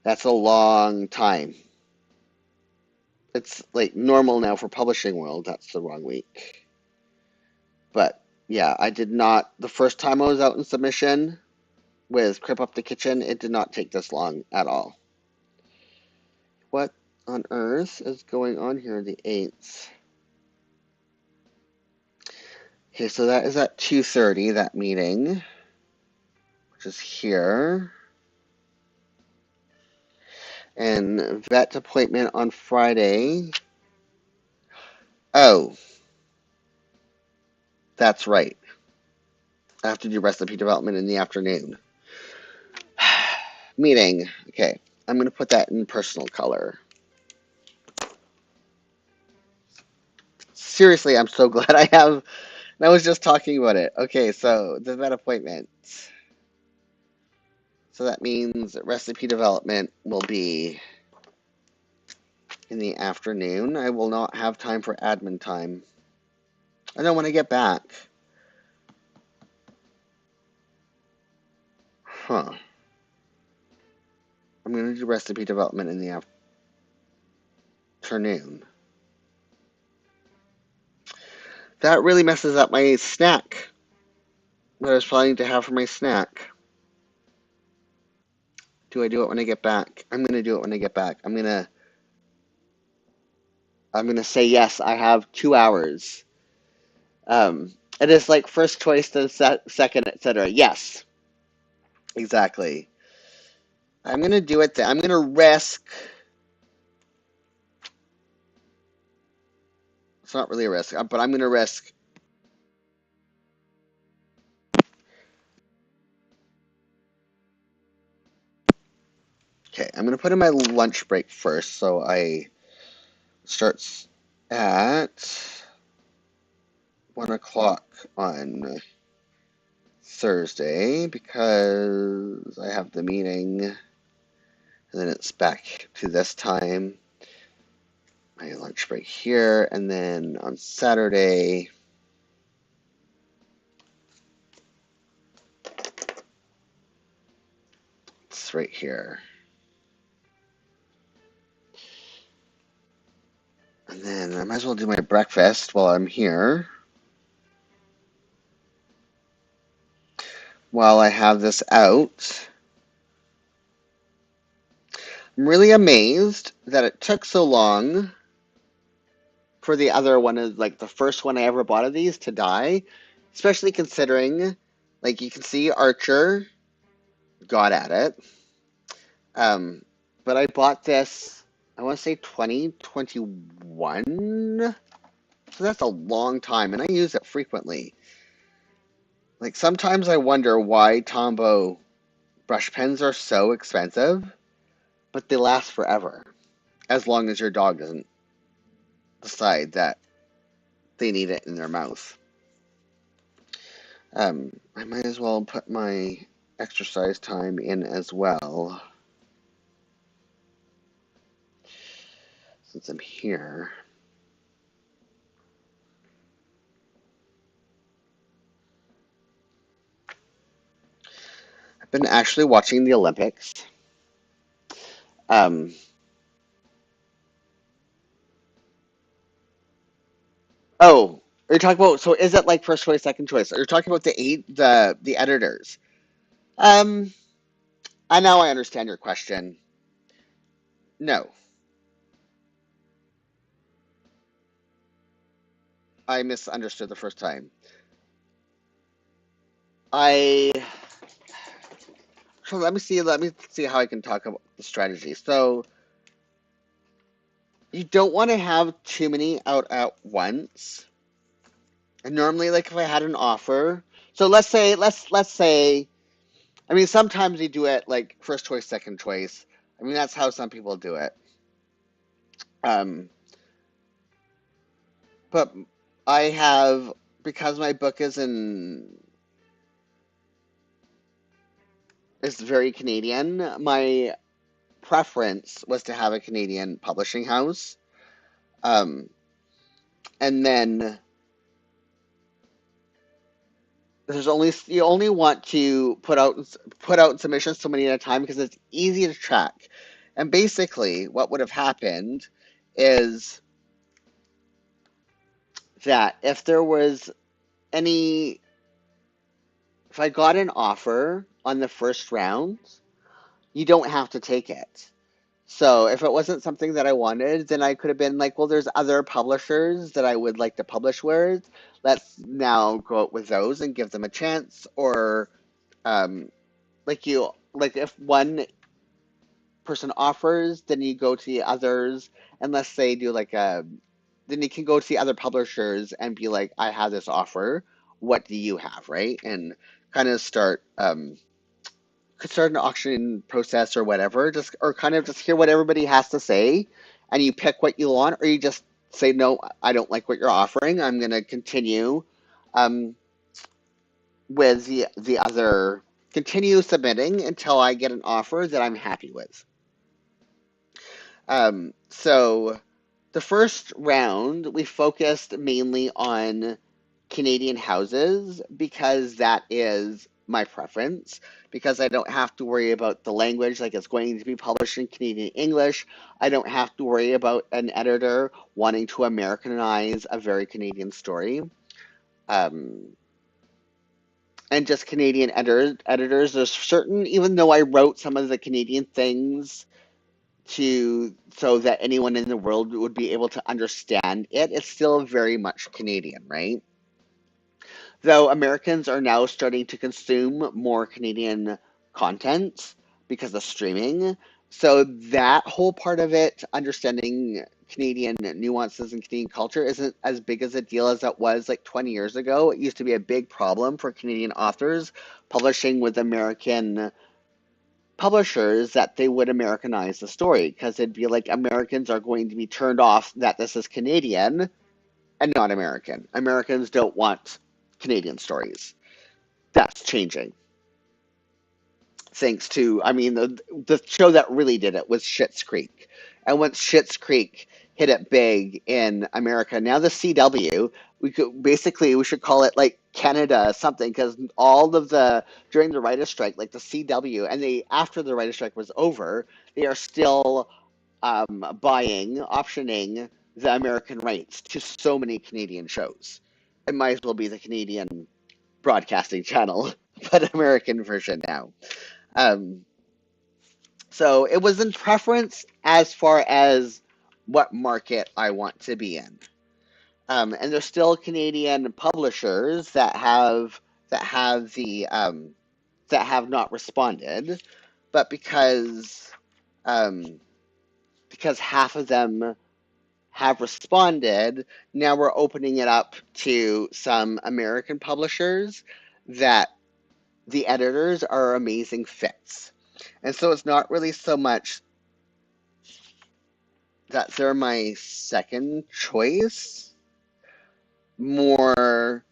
That's a long time. It's like normal now for publishing world. That's the wrong week. But yeah, I did not, the first time I was out in submission with Crip Up the Kitchen, it did not take this long at all. What on earth is going on here the 8th? Okay, so that is at 2:30, that meeting, which is here. And vet appointment on Friday. Oh, that's right. I have to do recipe development in the afternoon. Meeting. Okay, I'm going to put that in personal color. Seriously, I'm so glad I have I was just talking about it. Okay, so the vet appointment. So that means recipe development will be in the afternoon. I will not have time for admin time. I don't want to get back. Huh. I'm going to do recipe development in the afternoon. That really messes up my snack. What I was planning to have for my snack. Do I do it when I get back? I'm going to do it when I get back. I'm gonna say yes. I have 2 hours. It is like first choice, then second, etc. Yes, exactly. I'm gonna do it. I'm gonna risk. It's not really a risk, but I'm gonna risk. Okay, I'm gonna put in my lunch break first, so I starts at 1 o'clock on Thursday because I have the meeting, and then it's back to this time. My lunch break here, and then on Saturday, it's right here. And then I might as well do my breakfast while I'm here, while I have this out. I'm really amazed that it took so long for the other one, like the first one I ever bought of these, to die, especially considering, like you can see, Archer got at it. Um, but I bought this, I want to say 2021, so that's a long time, and I use it frequently. Like sometimes I wonder why Tombow brush pens are so expensive, but they last forever, as long as your dog doesn't decide that they need it in their mouth. I might as well put my exercise time in as well, since I'm here. I've been actually watching the Olympics. Um, oh, are you talking about, so is it like first choice, second choice? Are you talking about the editors? Um, I know I understand your question. No, I misunderstood the first time. I So let me see how I can talk about the strategy. So you don't want to have too many out at once. And normally, like if I had an offer, so let's say, I mean, sometimes you do it like first choice, second choice. I mean, that's how some people do it. Um, but I have, because my book is very Canadian. My preference was to have a Canadian publishing house. Um, and then you only want to put out submissions so many at a time because it's easy to track. And basically, what would have happened is that any, if I got an offer on the first round, you don't have to take it. So if it wasn't something that I wanted, then I could have been like, well, there's other publishers that I would like to publish with. Let's now go out with those and give them a chance. Or um, like if one person offers, then you go to the others, unless they do then you can go to the other publishers and be like, I have this offer. What do you have, right? And kind of could start an auction process or whatever, just or kind of just hear what everybody has to say, and you pick what you want, or you just say, no, I don't like what you're offering. I'm going to continue um, with the other, continue submitting until I get an offer that I'm happy with. So the first round, we focused mainly on Canadian houses because that is my preference, because I don't have to worry about the language, like it's going to be published in Canadian English. I don't have to worry about an editor wanting to Americanize a very Canadian story. Um, and just Canadian editors, there's certain, even though I wrote some of the Canadian things to so that anyone in the world would be able to understand it, it's still very much Canadian, right? Though Americans are now starting to consume more Canadian content because of streaming. So that whole part of it, understanding Canadian nuances and Canadian culture, isn't as big as a deal as it was like 20 years ago. It used to be a big problem for Canadian authors publishing with American publishers that they would Americanize the story because it'd be like Americans are going to be turned off that this is Canadian and not American. Americans don't want Canadian stories. That's changing. Thanks to, I mean, the show that really did it was Schitt's Creek. And once Schitt's Creek hit it big in America, now the CW, we should call it like Canada something, because all of the, during the writer's strike, like the CW, and they, after the writer's strike was over, they are still optioning the American rights to so many Canadian shows. It might as well be the Canadian broadcasting channel, but American version now. Um, so it was in preference as far as what market I want to be in. And there's still Canadian publishers that have the that have not responded, but um, because half of them have responded, now we're opening it up to some American publishers that the editors are amazing fits. And so it's not really so much that they're my second choice, more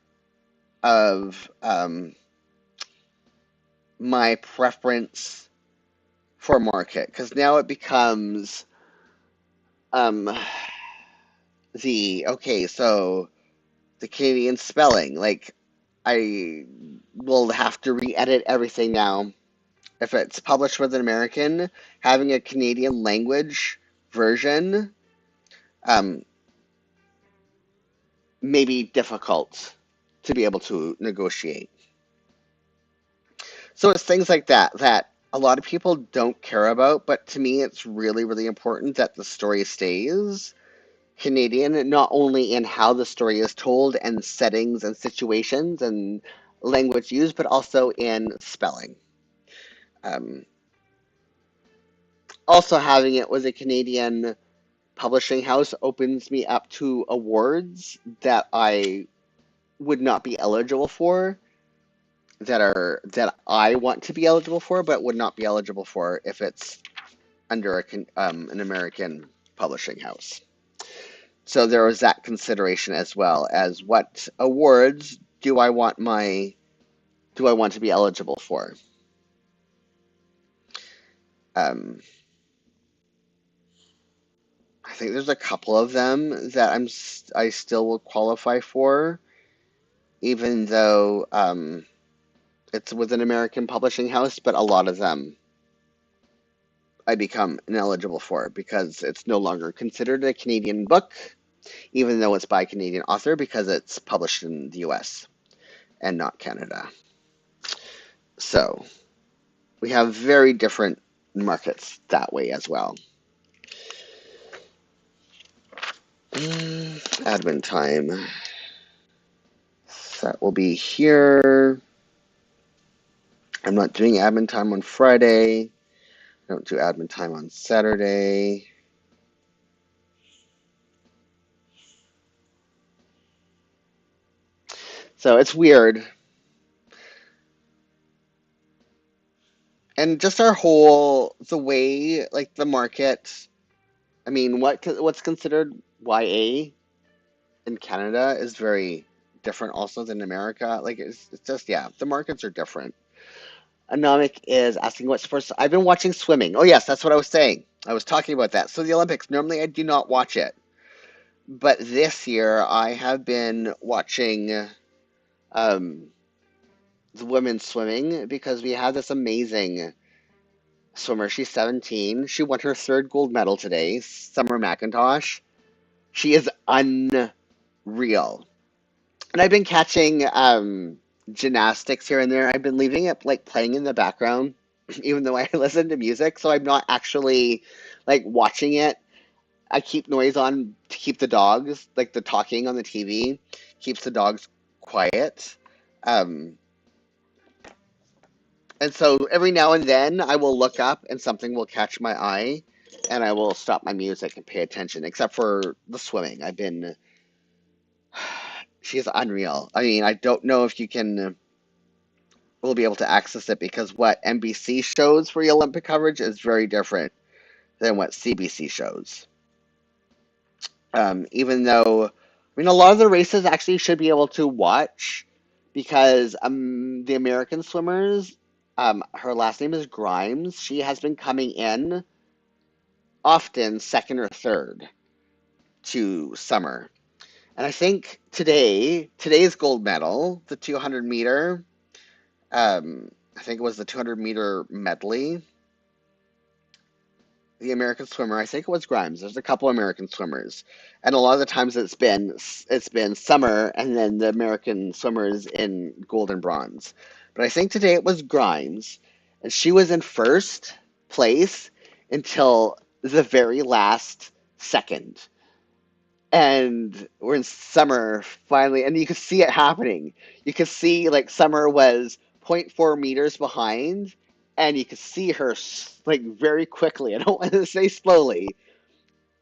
of my preference for market. Because now it becomes um, okay, so the Canadian spelling. Like, I will have to re-edit everything now. If it's published with an American, having a Canadian language version um, may be difficult to be able to negotiate. So it's things like that that a lot of people don't care about, but to me, it's really, really important that the story stays Canadian, not only in how the story is told and settings and situations and language used, but also in spelling. Um, Also, having it with a Canadian publishing house opens me up to awards that I would not be eligible for, that I want to be eligible for, but would not be eligible for if it's under an American publishing house. So there was that consideration as well as what awards do I want to be eligible for? Um, I think there's a couple of them that I still will qualify for, even though it's with an American publishing house, but a lot of them I become ineligible for because it's no longer considered a Canadian book, even though it's by a Canadian author, because it's published in the US and not Canada. So we have very different markets that way as well. Admin time. That will be here. I'm not doing admin time on Friday. I don't do admin time on Saturday. So it's weird. And just the way, like the market, I mean, what's considered YA in Canada is very different also than America. Like it's just yeah, the markets are different. Anomik is asking what sports. I've been watching swimming. Oh yes, that's what I was saying. I was talking about that. So the Olympics. Normally I do not watch it, but this year I have been watching um, the women's swimming because we have this amazing swimmer. She's 17. She won her third gold medal today. Summer McIntosh. She is unreal. And I've been catching gymnastics here and there. I've been leaving it like playing in the background, even though I listen to music. So I'm not actually like watching it. I keep noise on to keep the dogs, like the talking on the TV, keeps the dogs quiet. Um, and so every now and then I will look up and something will catch my eye and I will stop my music and pay attention, except for the swimming. She is unreal. I mean, I don't know if you can will be able to access it because what NBC shows for the Olympic coverage is very different than what CBC shows. Even though, I mean, a lot of the races actually should be able to watch because the American swimmers, her last name is Grimes. She has been coming in often second or third to Summer. And I think today's gold medal, the 200 meter, I think it was the 200 meter medley. The American swimmer, I think it was Grimes. There's a couple American swimmers, and a lot of the times it's been Summer and then the American swimmers in gold and bronze. But I think today it was Grimes, and she was in first place until the very last second. And we're in Summer finally, and you could see it happening. You could see like Summer was zero point 0.4 meters behind, and you could see her like very quickly. I don't want to say slowly,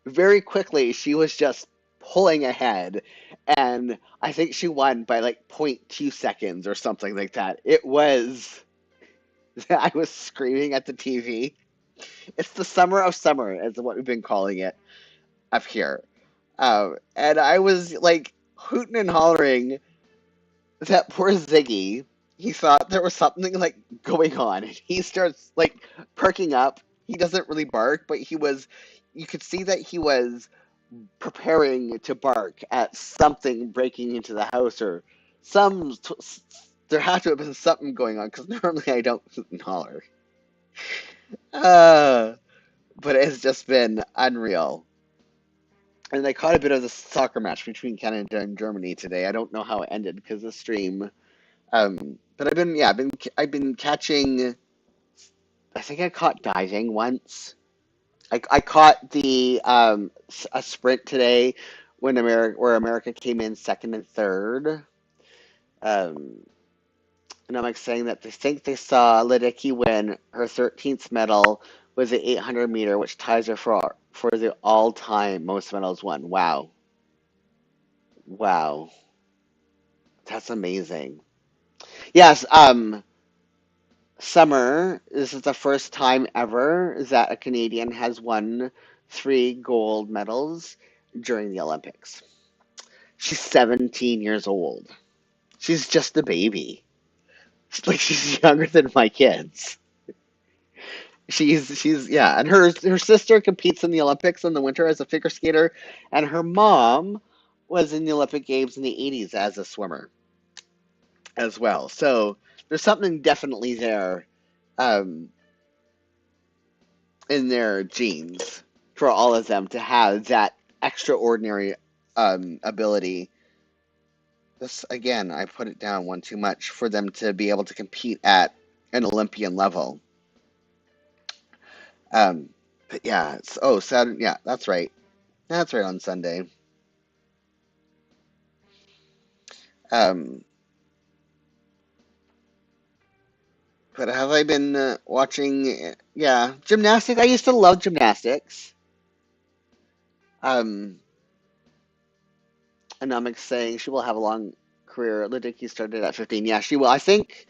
very quickly. She was just pulling ahead, and I think she won by like zero point 0.2 seconds or something like that. It was. I was screaming at the TV. It's the summer of summer, is what we've been calling it up here. And I was like hooting and hollering that poor Ziggy. He thought there was something like going on. And he starts like perking up. He doesn't really bark, but you could see that he was preparing to bark at something breaking into the house or some. There had to have been something going on because normally I don't hoot and holler. Uh, but it's just been unreal. And I caught a bit of the soccer match between Canada and Germany today. I don't know how it ended because of the stream. But I've been catching. I think I caught diving once. I caught a sprint today where America came in second and third. Um, and I'm like saying that they think they saw Ledecky win her 13th medal with the 800 meter, which ties her for the all-time most medals won. Wow. Wow, that's amazing. Yes, Summer, this is the first time ever that a Canadian has won three gold medals during the Olympics. She's 17 years old. She's just a baby. She's younger than my kids. She's yeah, and her sister competes in the Olympics in the winter as a figure skater, and her mom was in the Olympic Games in the 80s as a swimmer as well. So there's something definitely there um, in their genes for all of them to have that extraordinary ability. This again, I put it down one too much for them to be able to compete at an Olympian level. Um, but yeah, Saturday. Yeah, that's right. That's right on Sunday. Um, but have I been watching? Yeah, gymnastics. I used to love gymnastics. Um, Anomic's saying she will have a long career. Ledecky started at 15. Yeah, she will. I think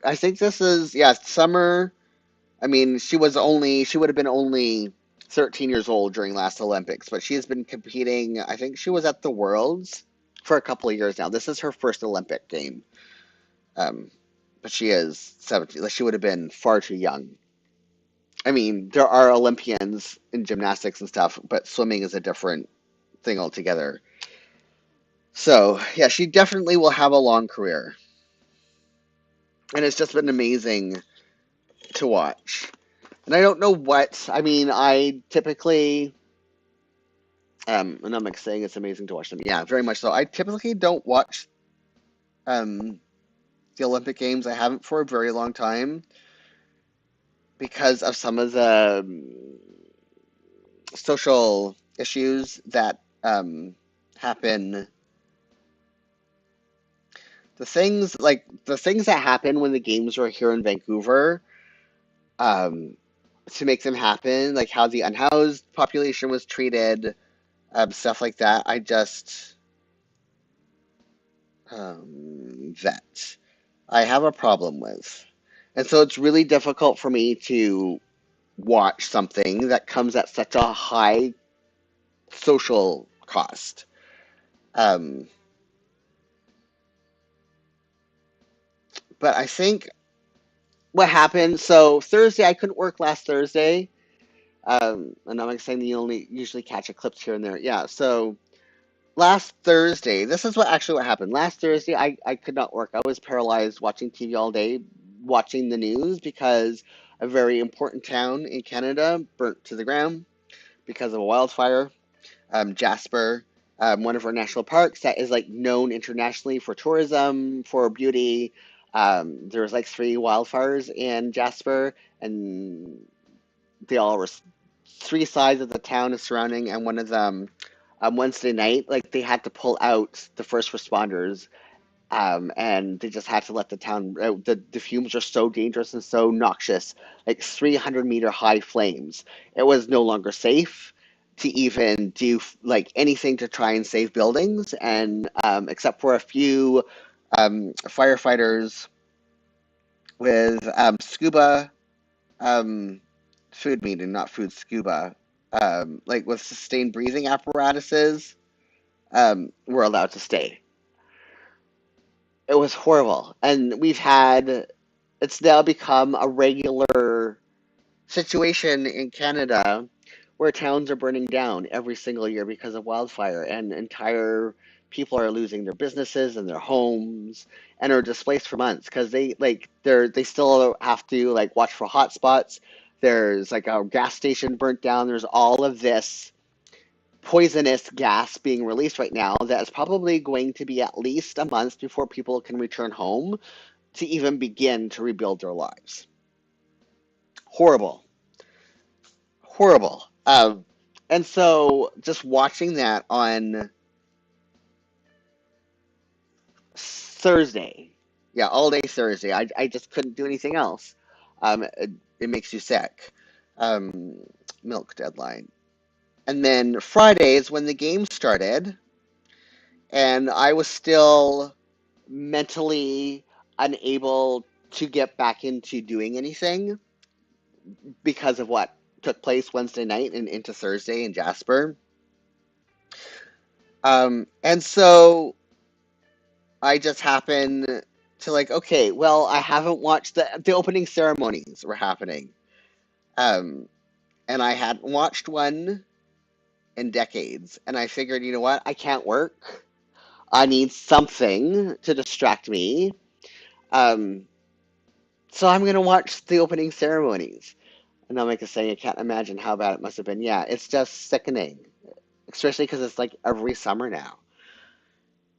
this is yeah, summer. I mean, she would have been only 13 years old during last Olympics, but she has been competing. I think she was at the Worlds. for a couple of years now. This is her first Olympic game. Um, but she is 17. Like, she would have been far too young. I mean, there are Olympians in gymnastics and stuff, but swimming is a different thing altogether. So, yeah, she definitely will have a long career. And it's just been amazing to watch. And I don't know what, I mean, I typically, and I'm like saying it's amazing to watch them. Yeah, very much so. I typically don't watch um, the Olympic Games. I haven't for a very long time because of some of the social issues that happen. The things that happen when the games were here in Vancouver, um, to make them happen, like how the unhoused population was treated, stuff like that. That I have a problem with. And so it's really difficult for me to watch something that comes at such a high social cost. Um, but I think what happened, so Thursday, I couldn't work last Thursday. And I'm like saying you only usually catch a clips here and there. Yeah, so last Thursday, this is what happened. Last Thursday, I could not work. I was paralyzed watching TV all day, watching the news because a very important town in Canada burnt to the ground because of a wildfire. Jasper, one of our national parks that is like known internationally for tourism, for beauty. There was like three wildfires in Jasper, and they all were three sides of the town is surrounding, and one of them Wednesday night, like they had to pull out the first responders, and they just had to let the town. The fumes are so dangerous and so noxious, like 300-meter high flames. It was no longer safe to even do like anything to try and save buildings, and except for a few firefighters with scuba um, food meaning not food scuba, like with sustained breathing apparatuses, were allowed to stay. It was horrible. And it's now become a regular situation in Canada where towns are burning down every single year because of wildfire, and entire people are losing their businesses and their homes and are displaced for months because they still have to like watch for hot spots. There's like a gas station burnt down. There's all of this poisonous gas being released right now that is probably going to be at least a month before people can return home to even begin to rebuild their lives. Horrible. Horrible. And so just watching that on Thursday, yeah, all day Thursday, I just couldn't do anything else. It makes you sick. Um, Milk deadline. And then Friday is when the game started, and I was still mentally unable to get back into doing anything because of what took place Wednesday night and into Thursday in Jasper. And so I just happened to like, okay, well, I haven't watched the opening ceremonies were happening. Um, and I hadn't watched one in decades. And I figured, you know what? I can't work. I need something to distract me. Um, so I'm gonna watch the opening ceremonies. And I'm like saying, I can't imagine how bad it must have been. Yeah, it's just sickening, especially because it's like every summer now.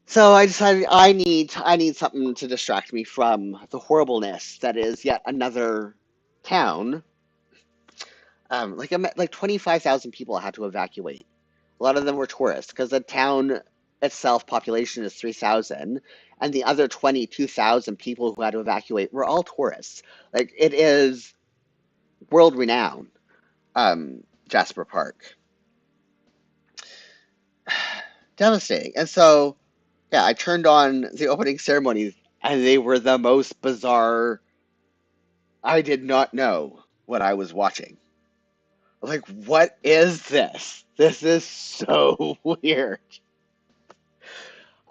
So I decided I need something to distract me from the horribleness that is yet another town. Like 25,000 people had to evacuate. A lot of them were tourists because the town itself population is 3,000, and the other 22,000 people who had to evacuate were all tourists. Like it is world renowned, Jasper Park. Devastating. And so, yeah, I turned on the opening ceremonies, and they were the most bizarre. I did not know what I was watching. Like, what is this? This is so weird.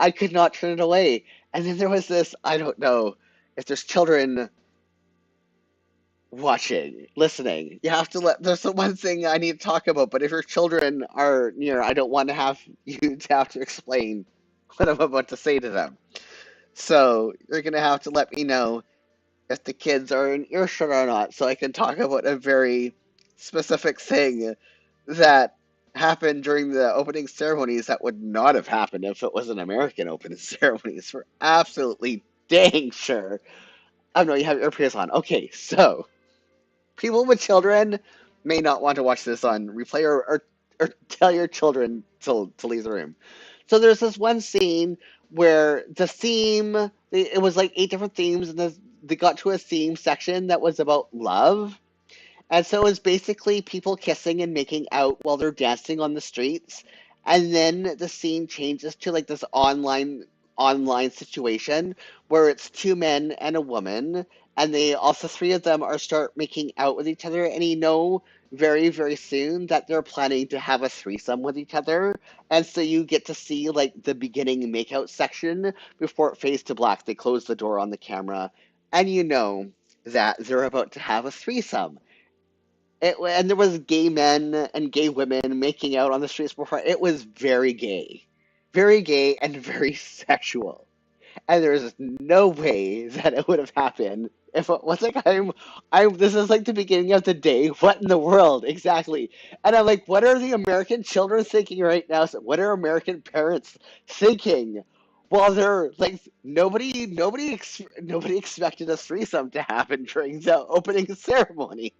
I could not turn it away. And then there was this, I don't know if there's children watching, listening. You have to let, there's the one thing I need to talk about, but if your children are near, I don't want to have you to have to explain what I'm about to say to them. So you're going to have to let me know if the kids are in earshot or not, so I can talk about a very specific thing that happened during the opening ceremonies that would not have happened if it was an American opening ceremonies, for absolutely dang sure. Oh no, you have earpiece on. Okay, so people with children may not want to watch this on replay, or tell your children to leave the room. So there's this one scene where the theme, it was like 8 different themes, and they got to a theme section that was about love. And so it's basically people kissing and making out while they're dancing on the streets. And then the scene changes to like this online situation where it's 2 men and a woman, and they also 3 of them are start making out with each other, and you know very, very soon that they're planning to have a threesome with each other. And so you get to see like the beginning makeout section before it fades to black. They close the door on the camera, and you know that they're about to have a threesome. And there was gay men and gay women making out on the streets before. It was very gay and very sexual. And there's no way that it would have happened if it was like I'm. This is like the beginning of the day. What in the world exactly? And I'm like, what are the American children thinking right now? So what are American parents thinking? Well, they're like nobody expected a threesome to happen during the opening ceremony,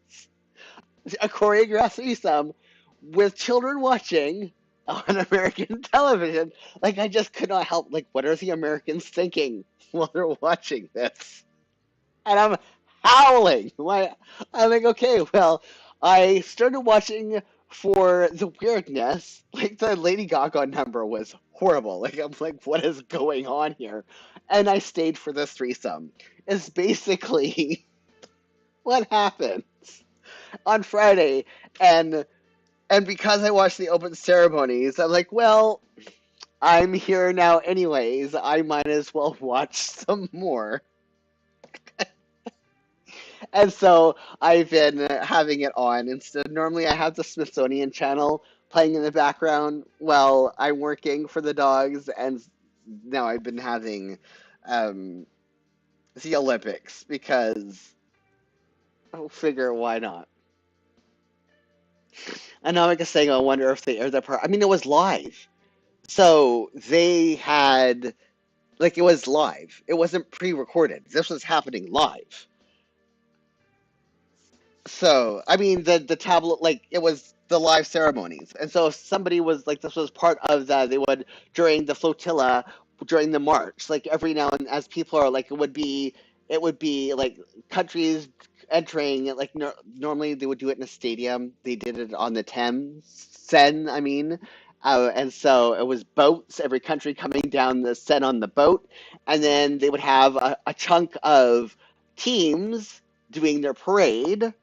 a choreographed threesome with children watching on American television. Like, I just could not help. Like, what are the Americans thinking while they're watching this? And I'm howling. I'm like, okay, well, I started watching for the weirdness. Like, the Lady Gaga number was horrible. Like, I'm like, what is going on here? And I stayed for this threesome. Is basically what happened on Friday, and because I watched the open ceremonies, I'm like, well, I'm here now anyways. I might as well watch some more. And so I've been having it on instead. Normally, I have the Smithsonian Channel playing in the background while I'm working for the dogs, and now I've been having um, the Olympics because I'll figure why not. And now I'm just saying, I wonder if they aired that part. I mean, it was live. So they had, like, it was live. It wasn't pre-recorded. This was happening live. So, I mean, the tablet, like, it was the live ceremonies. And so if somebody was, like, this was part of that, they would, during the flotilla, during the march, like, every now and as people are, like, it would be, like, countries entering, like, normally they would do it in a stadium. They did it on the Thames, Seine, I mean. And so it was boats, every country coming down the Seine on the boat. And then they would have a chunk of teams doing their parade,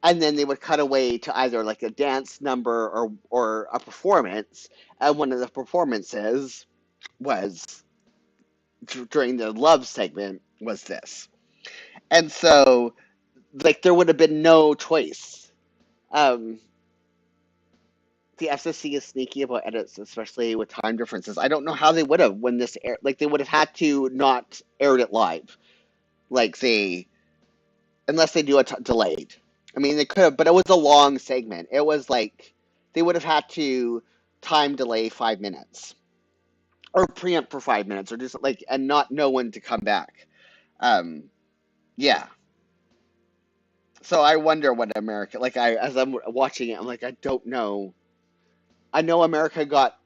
and then they would cut away to either like a dance number or a performance. And one of the performances was during the love segment was this. And so like there would have been no choice. Um, the FCC is sneaky about edits, especially with time differences. I don't know how they would have when this air, like they would have had to not aired it live, like they, unless they do it delayed. I mean, they could have, but it was a long segment. It was like they would have had to time delay 5 minutes or preempt for 5 minutes, or just like and not know when to come back. Um, yeah. So I wonder what America, like I as I'm watching it, I'm like, I don't know. I know America got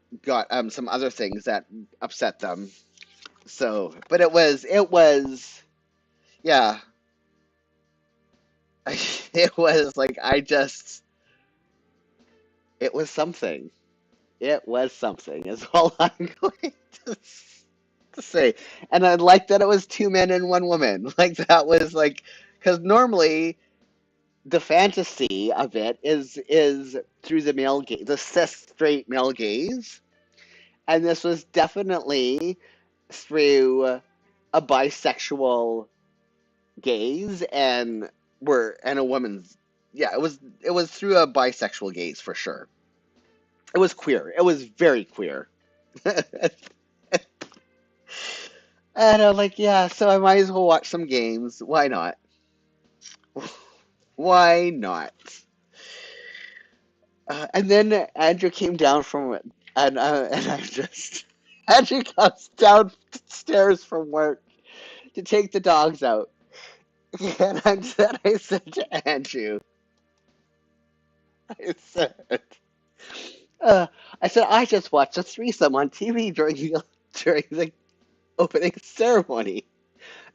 some other things that upset them. So, but it was yeah. It was like it was something. It was something, is all I'm going to, to say. And I like that it was 2 men and 1 woman. Like, that was like, because normally the fantasy of it is through the male gaze, the cis straight male gaze. And this was definitely through a bisexual gaze and a woman's, yeah, it was through a bisexual gaze for sure. It was queer. It was very queer. And I'm like, yeah, so I might as well watch some games. Why not? Why not? And then Andrew came down from it, and I just Andrew comes downstairs from work to take the dogs out, and I said to Andrew, I said, uh, I just watched a threesome on TV during the opening ceremony.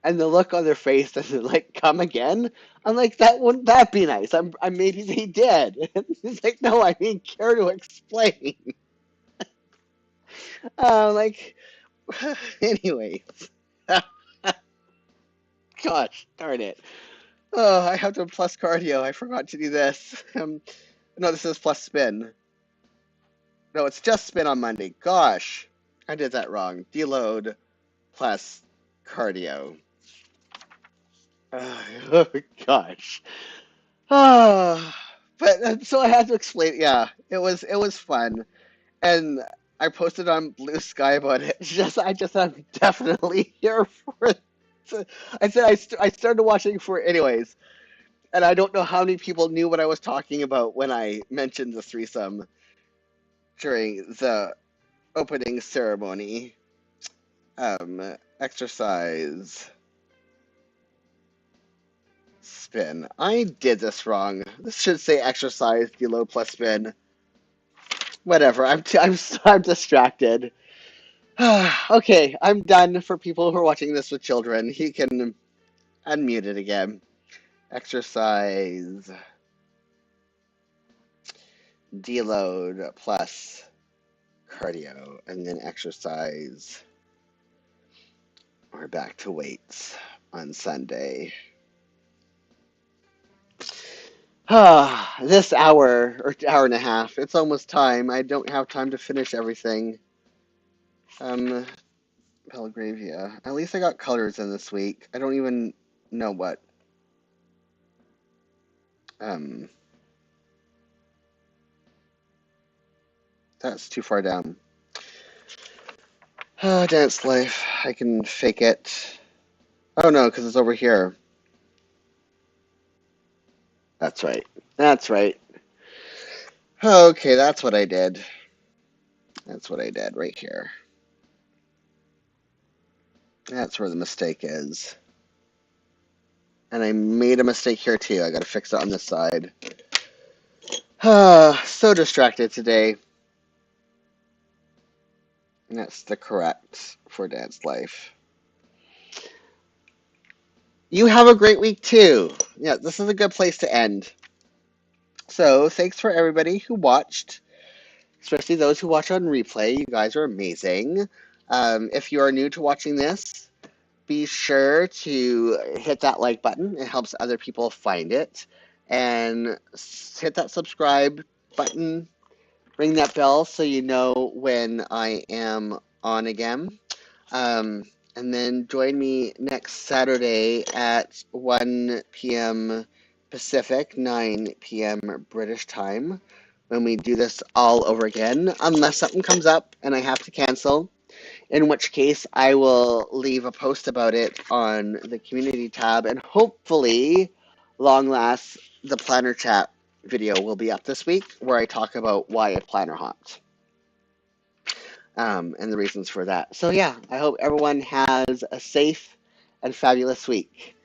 And the look on their face and they're like, come again? I'm like, that wouldn't that be nice? I maybe they did. And he's like, no, I mean care to explain. Like, anyways. Gosh, darn it. Oh, I have to plus cardio. I forgot to do this. No, this is plus spin. No, it's just spin on Monday. Gosh, I did that wrong. Deload plus cardio. Oh, gosh. Ah, but so I had to explain. Yeah, it was fun, and I posted on Blue Sky about it. I'm definitely here for it. So I said I started watching for it anyways, and I don't know how many people knew what I was talking about when I mentioned the threesome during the opening ceremony. Exercise spin. I did this wrong. This should say exercise deload plus spin. Whatever. I'm distracted. Okay, I'm done. For people who are watching this with children, he can unmute it again. Exercise deload plus cardio, and then exercise. We're back to weights on Sunday. This hour or hour and a half, it's almost time. I don't have time to finish everything. Belgravia. At least I got colors in this week. I don't even know what. Um, that's too far down. Dance life. I can fake it. Oh no, because it's over here. That's right. That's right. Okay, that's what I did. That's what I did right here. That's where the mistake is. And I made a mistake here too. I gotta fix it on this side. So distracted today. And that's the correct for dance life. You have a great week too. Yeah, this is a good place to end. So thanks for everybody who watched, especially those who watch on replay. You guys are amazing. If you are new to watching this, be sure to hit that like button. It helps other people find it. And hit that subscribe button. Ring that bell so you know when I am on again. And then join me next Saturday at 1 p.m. Pacific, 9 p.m. British time, when we do this all over again, unless something comes up and I have to cancel, in which case I will leave a post about it on the community tab, and hopefully, long last, the planner chat video will be up this week where I talk about why I planner hopped. And the reasons for that. So yeah, I hope everyone has a safe and fabulous week.